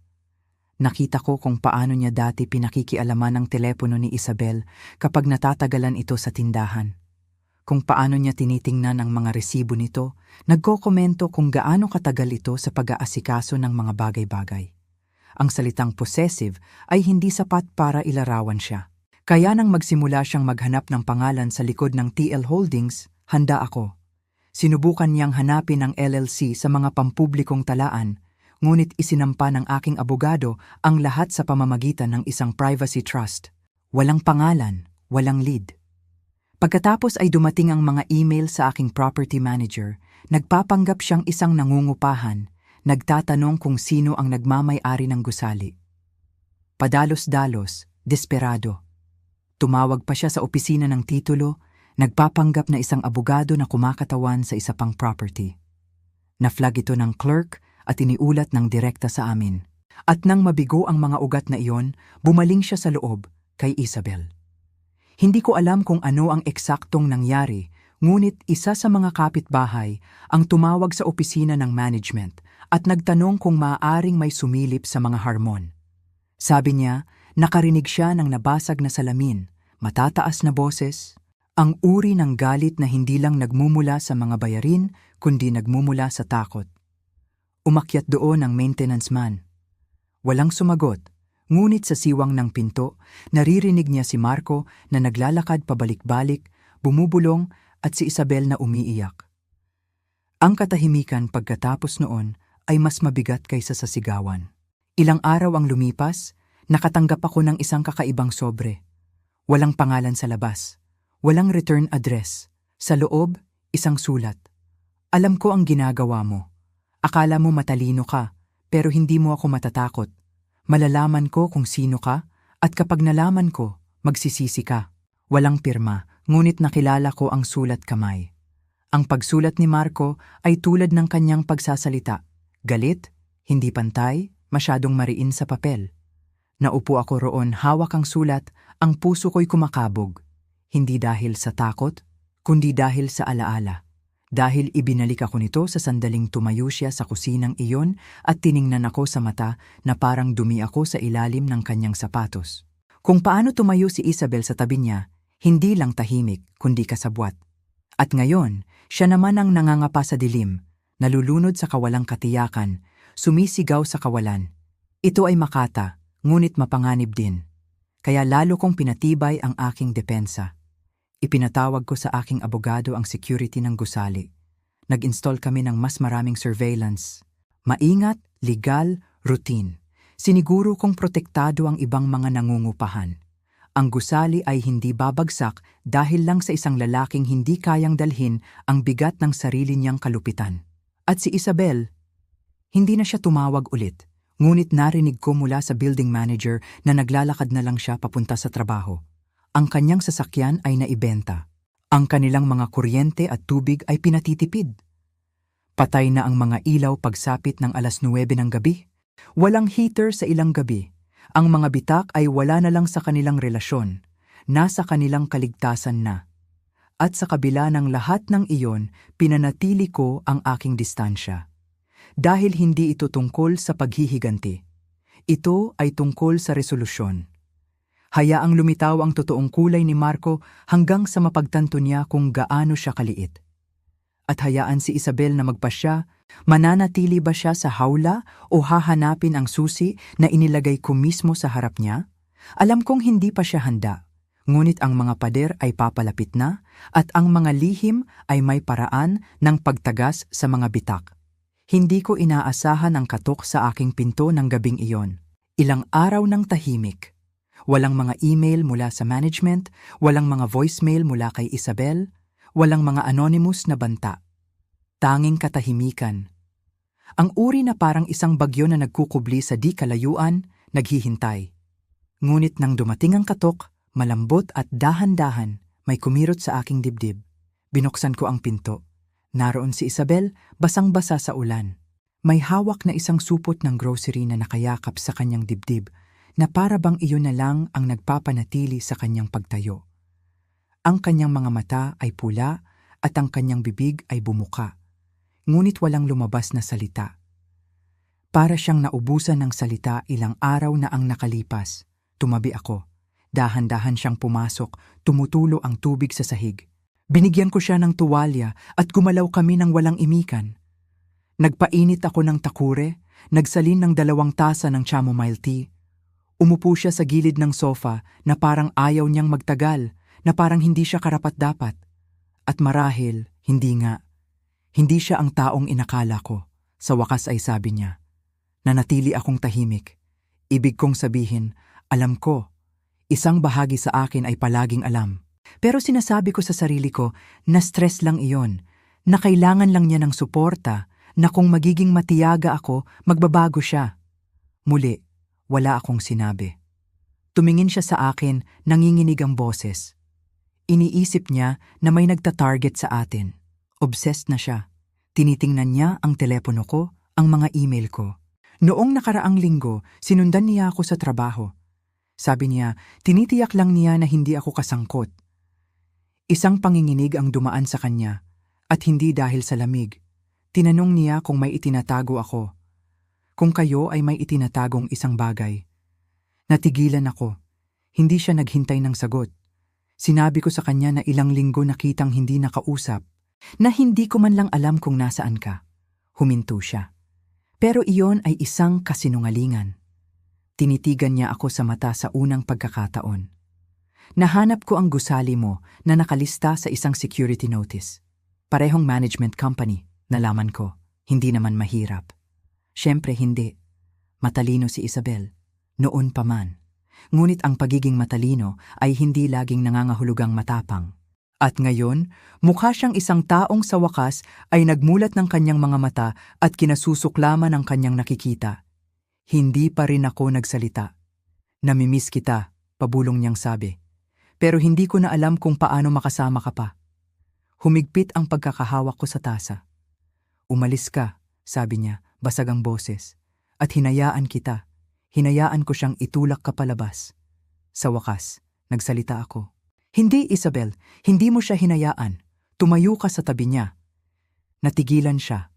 Nakita ko kung paano niya dati pinakikialaman ang telepono ni Isabel kapag natatagalan ito sa tindahan. Kung paano niya tinitingnan ang mga resibo nito, nagkokomento kung gaano katagal ito sa pag-aasikaso ng mga bagay-bagay. Ang salitang possessive ay hindi sapat para ilarawan siya. Kaya nang magsimula siyang maghanap ng pangalan sa likod ng TL Holdings, handa ako. Sinubukan niyang hanapin ang LLC sa mga pampublikong talaan, ngunit isinampa ng aking abogado ang lahat sa pamamagitan ng isang privacy trust. Walang pangalan, walang lead. Pagkatapos ay dumating ang mga email sa aking property manager, nagpapanggap siyang isang nangungupahan, nagtatanong kung sino ang nagmamay-ari ng gusali. Padalos-dalos, desperado. Tumawag pa siya sa opisina ng titulo, nagpapanggap na isang abogado na kumakatawan sa isa pang property. Na-flag ito ng clerk at iniulat ng direkta sa amin. At nang mabigo ang mga ugat na iyon, bumaling siya sa loob kay Isabel. Hindi ko alam kung ano ang eksaktong nangyari, ngunit isa sa mga kapitbahay ang tumawag sa opisina ng management at nagtanong kung maaaring may sumilip sa mga harmon. Sabi niya, nakarinig siya ng nabasag na salamin, matataas na boses, ang uri ng galit na hindi lang nagmumula sa mga bayarin, kundi nagmumula sa takot. Umakyat doon ang maintenance man. Walang sumagot, ngunit sa siwang ng pinto, naririnig niya si Marco na naglalakad pabalik-balik, bumubulong at si Isabel na umiiyak. Ang katahimikan pagkatapos noon ay mas mabigat kaysa sa sigawan. Ilang araw ang lumipas, nakatanggap ako ng isang kakaibang sobre. Walang pangalan sa labas. Walang return address. Sa loob, isang sulat. Alam ko ang ginagawa mo. Akala mo matalino ka, pero hindi mo ako matatakot. Malalaman ko kung sino ka, at kapag nalaman ko, magsisisi ka. Walang pirma, ngunit nakilala ko ang sulat kamay. Ang pagsulat ni Marco ay tulad ng kanyang pagsasalita. Galit, hindi pantay, masyadong mariin sa papel. Naupo ako roon, hawak ang sulat, ang puso ko'y kumakabog. Hindi dahil sa takot, kundi dahil sa alaala. Dahil ibinalik ako nito sa sandaling tumayo siya sa kusinang iyon at tiningnan ako sa mata na parang dumi ako sa ilalim ng kanyang sapatos. Kung paano tumayo si Isabel sa tabi niya, hindi lang tahimik, kundi kasabwat. At ngayon, siya naman ang nangangapa sa dilim, nalulunod sa kawalang katiyakan, sumisigaw sa kawalan. Ito ay makata, ngunit mapanganib din. Kaya lalo kong pinatibay ang aking depensa. Ipinatawag ko sa aking abogado ang security ng gusali. Nag-install kami ng mas maraming surveillance. Maingat, legal, routine. Siniguro kong protektado ang ibang mga nangungupahan. Ang gusali ay hindi babagsak dahil lang sa isang lalaking hindi kayang dalhin ang bigat ng sarili niyang kalupitan. At si Isabel, hindi na siya tumawag ulit. Ngunit narinig ko mula sa building manager na naglalakad na lang siya papunta sa trabaho. Ang kanyang sasakyan ay naibenta. Ang kanilang mga kuryente at tubig ay pinatitipid. Patay na ang mga ilaw pagsapit ng 9:00 ng gabi. Walang heater sa ilang gabi. Ang mga bitak ay wala na lang sa kanilang relasyon. Nasa kanilang kaligtasan na. At sa kabila ng lahat ng iyon, pinanatili ko ang aking distansya. Dahil hindi ito tungkol sa paghihiganti. Ito ay tungkol sa resolusyon. Hayaang lumitaw ang totoong kulay ni Marco hanggang sa mapagtanto niya kung gaano siya kaliit. At hayaan si Isabel na magpasya, mananatili ba siya sa hawla o hahanapin ang susi na inilagay ko mismo sa harap niya? Alam kong hindi pa siya handa, ngunit ang mga pader ay papalapit na at ang mga lihim ay may paraan ng pagtagas sa mga bitak. Hindi ko inaasahan ang katok sa aking pinto ng gabing iyon. Ilang araw ng tahimik. Walang mga email mula sa management, walang mga voicemail mula kay Isabel, walang mga anonymous na banta. Tanging katahimikan. Ang uri na parang isang bagyo na nagkukubli sa di kalayuan, naghihintay. Ngunit nang dumating ang katok, malambot at dahan-dahan, may kumirot sa aking dibdib. Binuksan ko ang pinto. Naroon si Isabel, basang-basa sa ulan. May hawak na isang supot ng grocery na nakayakap sa kanyang dibdib, na para bang iyon na lang ang nagpapanatili sa kanyang pagtayo. Ang kanyang mga mata ay pula at ang kanyang bibig ay bumuka, ngunit walang lumabas na salita. Para siyang naubusan ng salita ilang araw na ang nakalipas. Tumabi ako. Dahan-dahan siyang pumasok, tumutulo ang tubig sa sahig. Binigyan ko siya ng tuwalya at gumalaw kami ng walang imikan. Nagpainit ako ng takure, nagsalin ng 2 tasa ng chamomile tea. Umupo siya sa gilid ng sofa na parang ayaw niyang magtagal, na parang hindi siya karapat-dapat. At marahil, hindi nga. Hindi siya ang taong inakala ko. Sa wakas ay sabi niya. Nanatili akong tahimik. Ibig kong sabihin, alam ko. Isang bahagi sa akin ay palaging alam. Pero sinasabi ko sa sarili ko na stress lang iyon, na kailangan lang niya ng suporta, na kung magiging matiyaga ako, magbabago siya. Muli, wala akong sinabi. Tumingin siya sa akin, nanginginig ang boses. Iniisip niya na may nagta-target sa atin. Obsessed na siya. Tinitingnan niya ang telepono ko, ang mga email ko. Noong nakaraang linggo, sinundan niya ako sa trabaho. Sabi niya, tinitiyak lang niya na hindi ako kasangkot. Isang panginginig ang dumaan sa kanya, at hindi dahil sa lamig. Tinanong niya kung may itinatago ako. Kung kayo ay may itinatagong isang bagay. Natigilan ako. Hindi siya naghintay ng sagot. Sinabi ko sa kanya na ilang linggo nakitang hindi nakausap, na hindi ko man lang alam kung nasaan ka. Huminto siya. Pero iyon ay isang kasinungalingan. Tinitigan niya ako sa mata sa unang pagkakataon. Nahanap ko ang gusali mo na nakalista sa isang security notice. Parehong management company, nalaman ko. Hindi naman mahirap. Siyempre hindi. Matalino si Isabel. Noon pa man. Ngunit ang pagiging matalino ay hindi laging nangangahulugang matapang. At ngayon, mukha siyang isang taong sa wakas ay nagmulat ng kanyang mga mata at kinasusuklaman ang kanyang nakikita. Hindi pa rin ako nagsalita. Namimiss kita, pabulong niyang sabi. Pero hindi ko na alam kung paano makasama ka pa. Humigpit ang pagkakahawak ko sa tasa. Umalis ka, sabi niya, basag ang boses. At hinayaan kita. Hinayaan ko siyang itulak ka palabas. Sa wakas, nagsalita ako. Hindi, Isabel, hindi mo siya hinayaan. Tumayo ka sa tabi niya. Natigilan siya.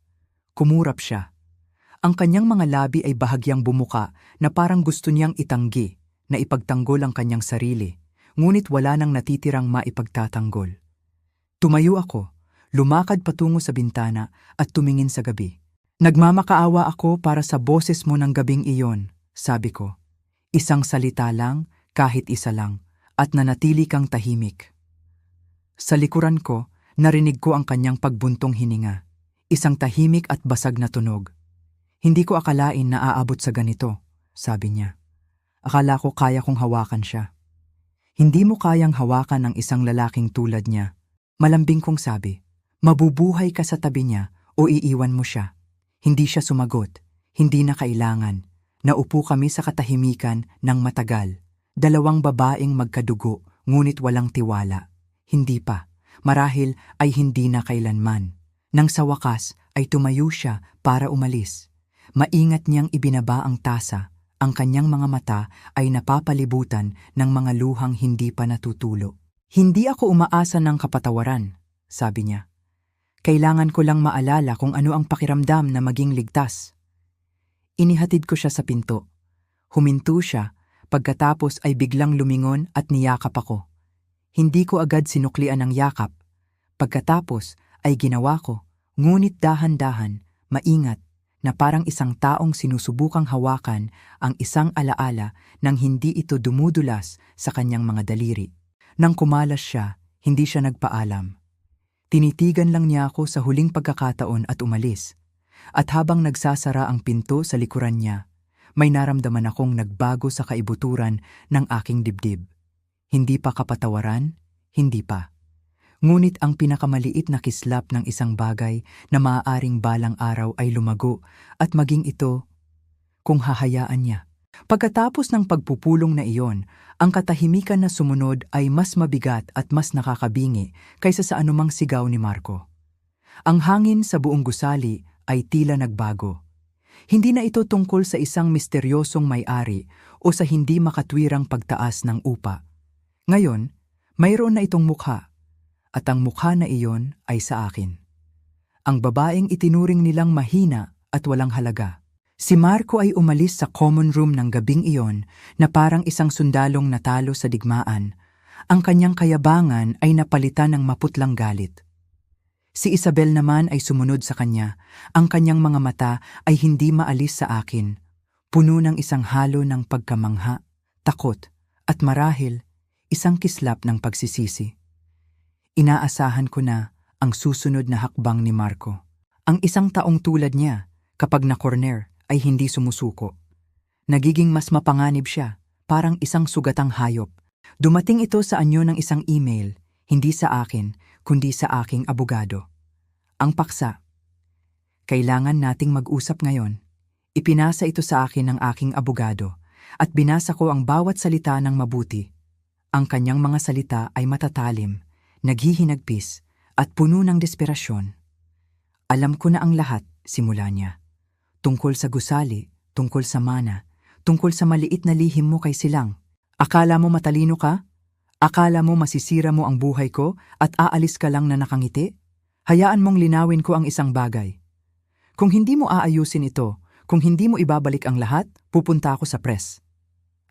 Kumurap siya. Ang kanyang mga labi ay bahagyang bumuka na parang gusto niyang itanggi, na ipagtanggol ang kanyang sarili, ngunit wala nang natitirang maipagtatanggol. Tumayo ako, lumakad patungo sa bintana at tumingin sa gabi. Nagmamakaawa ako para sa boses mo ng gabing iyon, sabi ko. Isang salita lang, kahit isa lang, at nanatili kang tahimik. Sa likuran ko, narinig ko ang kanyang pagbuntong hininga. Isang tahimik at basag na tunog. Hindi ko akalain na aabot sa ganito, sabi niya. Akala ko kaya kong hawakan siya. Hindi mo kayang hawakan ang isang lalaking tulad niya. Malambing kong sabi, mabubuhay ka sa tabi niya o iiwan mo siya. Hindi siya sumagot, hindi na kailangan. Naupo kami sa katahimikan ng matagal. 2 babaeng magkadugo, ngunit walang tiwala. Hindi pa. Marahil ay hindi na kailanman. Nang sa wakas ay tumayo siya para umalis. Maingat niyang ibinaba ang tasa. Ang kanyang mga mata ay napapalibutan ng mga luhang hindi pa natutulo. Hindi ako umaasa ng kapatawaran, sabi niya. Kailangan ko lang maalala kung ano ang pakiramdam na maging ligtas. Inihatid ko siya sa pinto. Huminto siya, pagkatapos ay biglang lumingon at niyakap ako. Hindi ko agad sinuklian ang yakap. Pagkatapos ay ginawa ko, ngunit dahan-dahan, maingat, na parang isang taong sinusubukang hawakan ang isang alaala nang hindi ito dumudulas sa kanyang mga daliri. Nang kumalas siya, hindi siya nagpaalam. Tinitigan lang niya ako sa huling pagkakataon at umalis. At habang nagsasara ang pinto sa likuran niya, may naramdaman akong nagbago sa kaibuturan ng aking dibdib. Hindi pa kapatawaran, hindi pa. Ngunit ang pinakamaliit na kislap ng isang bagay na maaaring balang araw ay lumago at maging ito kung hahayaan niya. Pagkatapos ng pagpupulong na iyon, ang katahimikan na sumunod ay mas mabigat at mas nakakabingi kaysa sa anumang sigaw ni Marco. Ang hangin sa buong gusali ay tila nagbago. Hindi na ito tungkol sa isang misteryosong may-ari o sa hindi makatwirang pagtaas ng upa. Ngayon, mayroon na itong mukha. At ang mukha na iyon ay sa akin. Ang babaeng itinuring nilang mahina at walang halaga. Si Marco ay umalis sa common room ng gabing iyon na parang isang sundalong natalo sa digmaan. Ang kanyang kayabangan ay napalitan ng maputlang galit. Si Isabel naman ay sumunod sa kanya. Ang kanyang mga mata ay hindi maalis sa akin. Puno ng isang halo ng pagkamangha, takot, at marahil isang kislap ng pagsisisi. Inaasahan ko na ang susunod na hakbang ni Marco. Ang isang taong tulad niya, kapag na-corner, ay hindi sumusuko. Nagiging mas mapanganib siya, parang isang sugatang hayop. Dumating ito sa anyo ng isang email, hindi sa akin, kundi sa aking abogado. Ang paksa. Kailangan nating mag-usap ngayon. Ipinasa ito sa akin ng aking abogado, at binasa ko ang bawat salita ng mabuti. Ang kanyang mga salita ay matatalim, naghihinagpis, at puno ng desperasyon. Alam ko na ang lahat, simula niya. Tungkol sa gusali, tungkol sa mana, tungkol sa maliit na lihim mo kay Silang. Akala mo matalino ka? Akala mo masisira mo ang buhay ko at aalis ka lang na nakangiti? Hayaan mong linawin ko ang isang bagay. Kung hindi mo aayusin ito, kung hindi mo ibabalik ang lahat, pupunta ako sa press.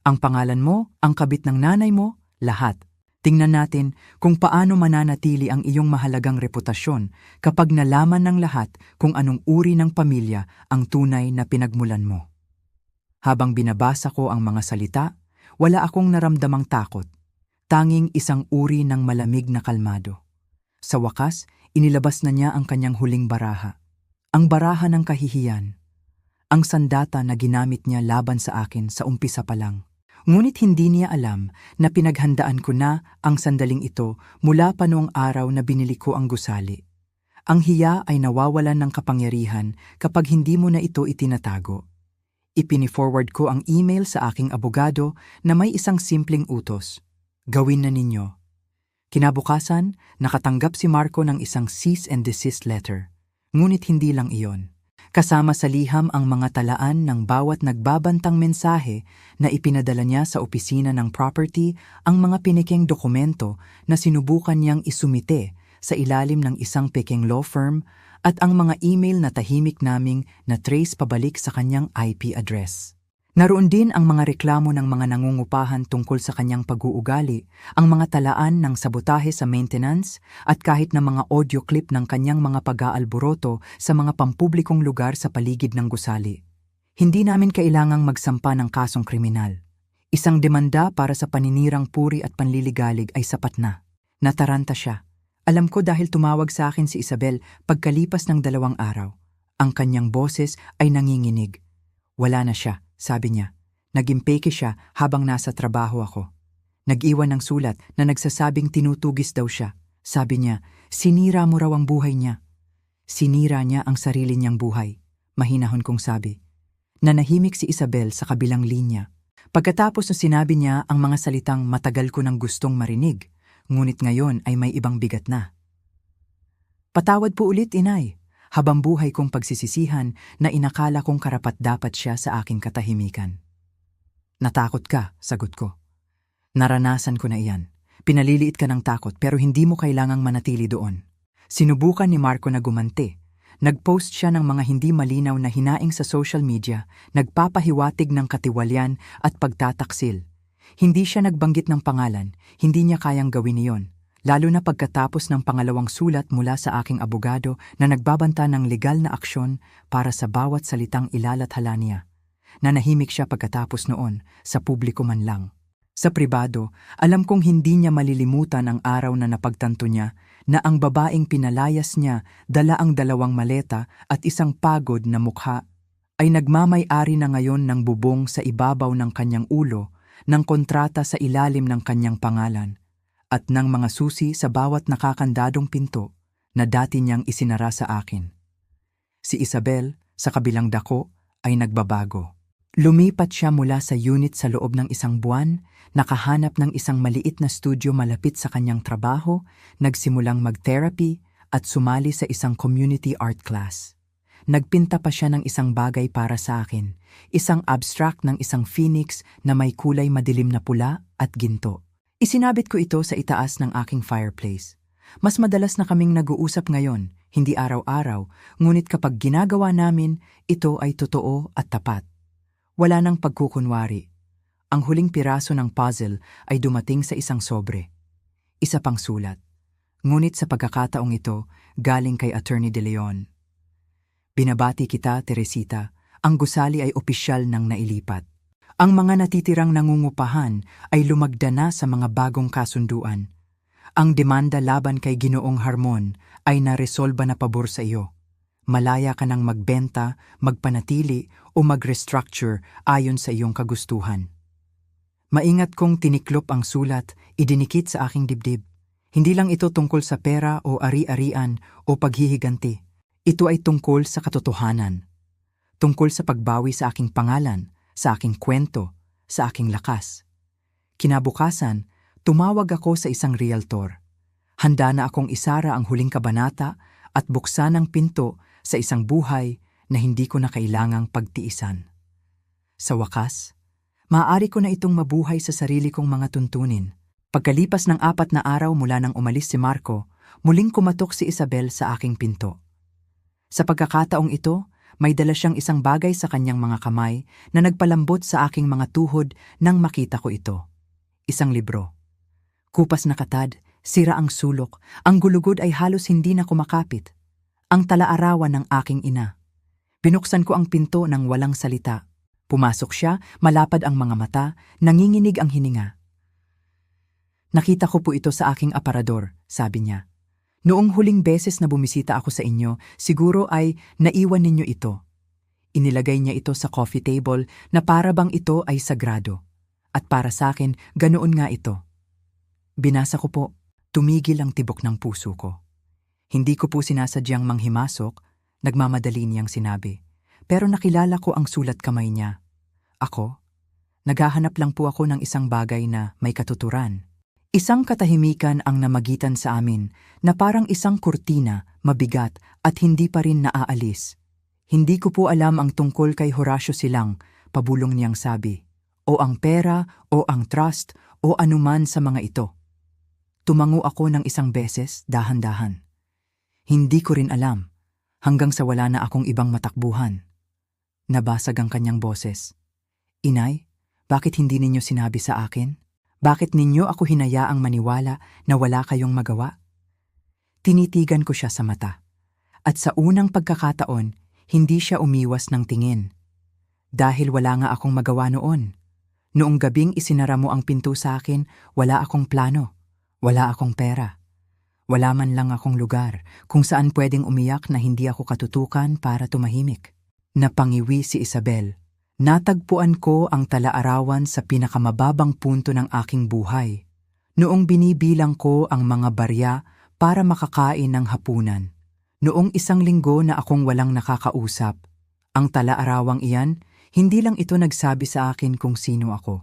Ang pangalan mo, ang kabit ng nanay mo, lahat. Tingnan natin kung paano mananatili ang iyong mahalagang reputasyon kapag nalaman ng lahat kung anong uri ng pamilya ang tunay na pinagmulan mo. Habang binabasa ko ang mga salita, wala akong naramdamang takot. Tanging isang uri ng malamig na kalmado. Sa wakas, inilabas na niya ang kanyang huling baraha. Ang baraha ng kahihiyan. Ang sandata na ginamit niya laban sa akin sa umpisa pa lang. Ngunit hindi niya alam na pinaghandaan ko na ang sandaling ito mula pa noong araw na binili ko ang gusali. Ang hiya ay nawawalan ng kapangyarihan kapag hindi mo na ito itinatago. Ipini-forward ko ang email sa aking abogado na may isang simpleng utos. Gawin na ninyo. Kinabukasan, nakatanggap si Marco ng isang cease and desist letter. Ngunit hindi lang iyon. Kasama sa liham ang mga talaan ng bawat nagbabantang mensahe na ipinadala niya sa opisina ng property ang mga piniking dokumento na sinubukan niyang isumite sa ilalim ng isang peking law firm at ang mga email na tahimik naming na trace pabalik sa kanyang IP address. Naroon din ang mga reklamo ng mga nangungupahan tungkol sa kanyang pag-uugali, ang mga talaan ng sabotahe sa maintenance at kahit na mga audio clip ng kanyang mga pag-aalboroto sa mga pampublikong lugar sa paligid ng gusali. Hindi namin kailangang magsampa ng kasong kriminal. Isang demanda para sa paninirang puri at panliligalig ay sapat na. Nataranta siya. Alam ko dahil tumawag sa akin si Isabel pagkalipas ng 2 araw. Ang kanyang boses ay nanginginig. Wala na siya. Sabi niya, nag-impeke siya habang nasa trabaho ako. Nag-iwan ng sulat na nagsasabing tinutugis daw siya. Sabi niya, sinira mo raw ang buhay niya. Sinira niya ang sarili niyang buhay. Mahinahon kong sabi. Nanahimik si Isabel sa kabilang linya. Pagkatapos na sinabi niya ang mga salitang matagal ko nang gustong marinig, ngunit ngayon ay may ibang bigat na. Patawad po ulit, inay. Habang buhay kong pagsisisihan na inakala kong karapat-dapat siya sa aking katahimikan. Natakot ka, sagot ko. Naranasan ko na iyan. Pinaliliit ka ng takot pero hindi mo kailangang manatili doon. Sinubukan ni Marco na gumanti. Nag-post siya ng mga hindi malinaw na hinaing sa social media, nagpapahiwatig ng katiwalian at pagtataksil. Hindi siya nagbanggit ng pangalan, hindi niya kayang gawin iyon. Lalo na pagkatapos ng pangalawang sulat mula sa aking abogado na nagbabanta ng legal na aksyon para sa bawat salitang ilalathala niya. Nanahimik siya pagkatapos noon, sa publiko man lang. Sa pribado, alam kong hindi niya malilimutan ang araw na napagtanto niya na ang babaeng pinalayas niya dala ang 2 maleta at isang pagod na mukha ay nagmamay-ari na ngayon ng bubong sa ibabaw ng kanyang ulo, ng kontrata sa ilalim ng kanyang pangalan, at ng mga susi sa bawat nakakandadong pinto na dati niyang isinara sa akin. Si Isabel, sa kabilang dako, ay nagbabago. Lumipat siya mula sa unit sa loob ng 1 buwan, nakahanap ng isang maliit na studio malapit sa kanyang trabaho, nagsimulang mag-therapy at sumali sa isang community art class. Nagpinta pa siya ng isang bagay para sa akin, isang abstract ng isang phoenix na may kulay madilim na pula at ginto. Isinabit ko ito sa itaas ng aking fireplace. Mas madalas na kaming nag-uusap ngayon, hindi araw-araw, ngunit kapag ginagawa namin, ito ay totoo at tapat. Wala nang pagkukunwari. Ang huling piraso ng puzzle ay dumating sa isang sobre. Isa pang sulat. Ngunit sa pagkakataong ito, galing kay Attorney De Leon. Binabati kita, Teresita. Ang gusali ay opisyal nang nailipat. Ang mga natitirang nangungupahan ay lumagda na sa mga bagong kasunduan. Ang demanda laban kay Ginoong Harmon ay naresolba na pabor sa iyo. Malaya ka nang magbenta, magpanatili o mag-restructure ayon sa iyong kagustuhan. Maingat kong tiniklop ang sulat, idinikit sa aking dibdib. Hindi lang ito tungkol sa pera o ari-arian o paghihiganti. Ito ay tungkol sa katotohanan. Tungkol sa pagbawi sa aking pangalan, sa aking kwento, sa aking lakas. Kinabukasan, tumawag ako sa isang realtor. Handa na akong isara ang huling kabanata at buksan ang pinto sa isang buhay na hindi ko na kailangang pagtiisan. Sa wakas, maaari ko na itong mabuhay sa sarili kong mga tuntunin. Pagkalipas ng 4 na araw mula nang umalis si Marco, muling kumatok si Isabel sa aking pinto. Sa pagkakataong ito, may dala siyang isang bagay sa kanyang mga kamay na nagpalambot sa aking mga tuhod nang makita ko ito. Isang libro. Kupas na katad, sira ang sulok, ang gulugod ay halos hindi na kumakapit. Ang talaarawan ng aking ina. Binuksan ko ang pinto nang walang salita. Pumasok siya, malapad ang mga mata, nanginginig ang hininga. Nakita ko po ito sa aking aparador, sabi niya. Noong huling beses na bumisita ako sa inyo, siguro ay naiwan ninyo ito. Inilagay niya ito sa coffee table na para bang ito ay sagrado. At para sa akin, ganoon nga ito. Binasa ko po, tumigil ang tibok ng puso ko. Hindi ko po sinasadyang manghimasok, nagmamadali niyang sinabi. Pero nakilala ko ang sulat kamay niya. Ako, naghahanap lang po ako ng isang bagay na may katuturan. Isang katahimikan ang namagitan sa amin na parang isang kurtina, mabigat at hindi pa rin naaalis. Hindi ko po alam ang tungkol kay Horacio Silang, pabulong niyang sabi, o ang pera, o ang trust, o anuman sa mga ito. Tumango ako ng isang beses, dahan-dahan. Hindi ko rin alam, hanggang sa wala na akong ibang matakbuhan. Nabasag ang kanyang boses. Inay, bakit hindi ninyo sinabi sa akin? Bakit ninyo ako hinayaang maniwala na wala kayong magawa? Tinitigan ko siya sa mata. At sa unang pagkakataon, hindi siya umiwas ng tingin. Dahil wala nga akong magawa noon. Noong gabing isinara mo ang pinto sa akin, wala akong plano. Wala akong pera. Wala man lang akong lugar kung saan pwedeng umiyak na hindi ako katutukan para tumahimik. Napangiwi si Isabel. Natagpuan ko ang talaarawan sa pinakamababang punto ng aking buhay. Noong binibilang ko ang mga barya para makakain ng hapunan. Noong 1 linggo na akong walang nakakausap. Ang talaarawang iyan, hindi lang ito nagsabi sa akin kung sino ako.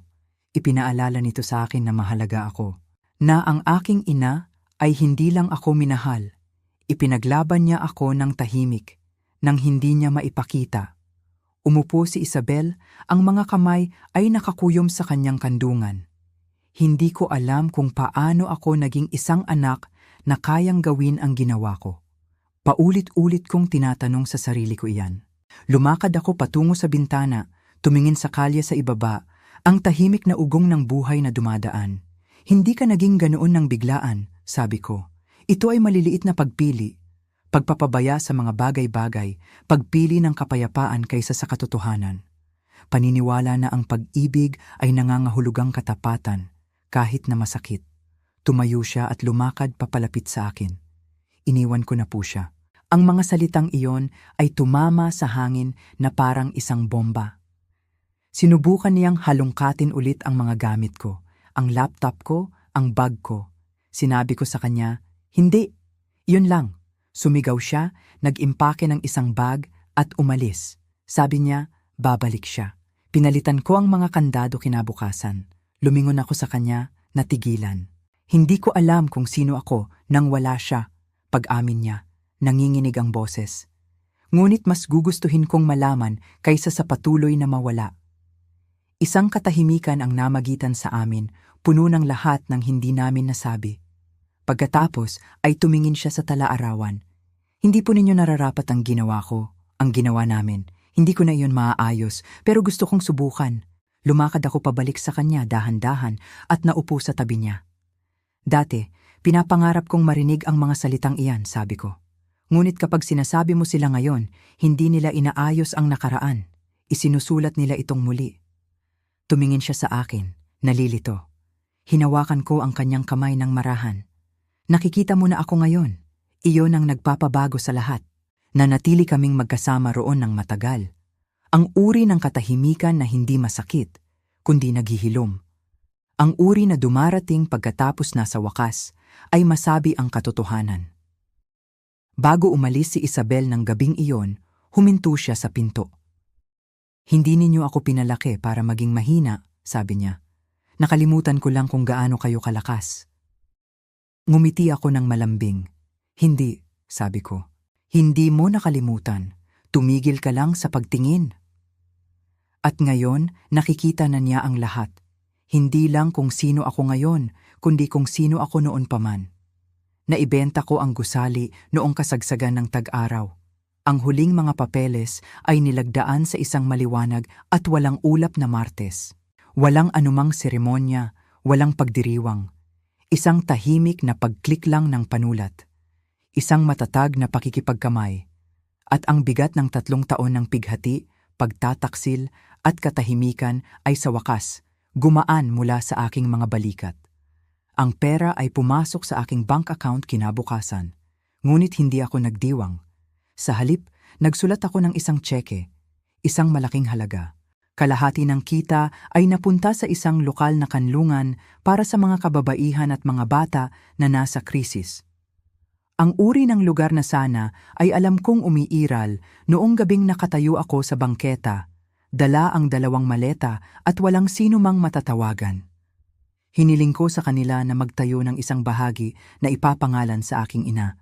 Ipinaalala nito sa akin na mahalaga ako. Na ang aking ina ay hindi lang ako minahal. Ipinaglaban niya ako ng tahimik, nang hindi niya maipakita. Umupo si Isabel, ang mga kamay ay nakakuyom sa kanyang kandungan. Hindi ko alam kung paano ako naging isang anak na kayang gawin ang ginawa ko. Paulit-ulit kong tinatanong sa sarili ko iyan. Lumakad ako patungo sa bintana, tumingin sa kalye sa ibaba, ang tahimik na ugong ng buhay na dumadaan. Hindi ka naging ganoon ng biglaan, sabi ko. Ito ay maliliit na pagpili. Pagpapabaya sa mga bagay-bagay, pagpili ng kapayapaan kaysa sa katotohanan. Paniniwala na ang pag-ibig ay nangangahulugang katapatan, kahit na masakit. Tumayo siya at lumakad papalapit sa akin. Iniwan ko na po siya. Ang mga salitang iyon ay tumama sa hangin na parang isang bomba. Sinubukan niyang halongkatin ulit ang mga gamit ko, ang laptop ko, ang bag ko. Sinabi ko sa kanya, "Hindi, yun lang." Sumigaw siya, nag-impake ng isang bag at umalis. Sabi niya, babalik siya. Pinalitan ko ang mga kandado kinabukasan. Lumingon ako sa kanya, natigilan. Hindi ko alam kung sino ako nang wala siya. Pag-amin niya, nanginginig ang boses. Ngunit mas gugustuhin kong malaman kaysa sa patuloy na mawala. Isang katahimikan ang namagitan sa amin, puno ng lahat ng hindi namin nasabi. Pagkatapos ay tumingin siya sa tala-arawan. Hindi po ninyo nararapat ang ginawa ko, ang ginawa namin. Hindi ko na iyon maaayos, pero gusto kong subukan. Lumakad ako pabalik sa kanya dahan-dahan at naupo sa tabi niya. Dati, pinapangarap kong marinig ang mga salitang iyan, sabi ko. Ngunit kapag sinasabi mo sila ngayon, hindi nila inaayos ang nakaraan. Isinusulat nila itong muli. Tumingin siya sa akin, nalilito. Hinawakan ko ang kanyang kamay ng marahan. Nakikita mo na ako ngayon. Iyon ang nagpapabago sa lahat. Nanatili kaming magkasama roon ng matagal. Ang uri ng katahimikan na hindi masakit, kundi naghihilom. Ang uri na dumarating pagkatapos na sa wakas ay masabi ang katotohanan. Bago umalis si Isabel ng gabing iyon, huminto siya sa pinto. Hindi ninyo ako pinalaki para maging mahina, sabi niya. Nakalimutan ko lang kung gaano kayo kalakas. Ngumiti ako ng malambing. Hindi, sabi ko. Hindi mo nakalimutan. Tumigil ka lang sa pagtingin. At ngayon, nakikita na niya ang lahat. Hindi lang kung sino ako ngayon, kundi kung sino ako noon pa man. Naibenta ko ang gusali noong kasagsagan ng tag-araw. Ang huling mga papeles ay nilagdaan sa isang maliwanag at walang ulap na Martes. Walang anumang seremonya, walang pagdiriwang. Isang tahimik na pag-click lang ng panulat. Isang matatag na pakikipagkamay. At ang bigat ng 3 taon ng pighati, pagtataksil at katahimikan ay sa wakas, gumaan mula sa aking mga balikat. Ang pera ay pumasok sa aking bank account kinabukasan, ngunit hindi ako nagdiwang. Sa halip, nagsulat ako ng isang tseke, isang malaking halaga. Kalahati ng kita ay napunta sa isang lokal na kanlungan para sa mga kababaihan at mga bata na nasa krisis. Ang uri ng lugar na sana ay alam kong umiiral noong gabing nakatayo ako sa bangketa, dala ang 2 maleta at walang sino mang matatawagan. Hiniling ko sa kanila na magtayo ng isang bahagi na ipapangalan sa aking ina.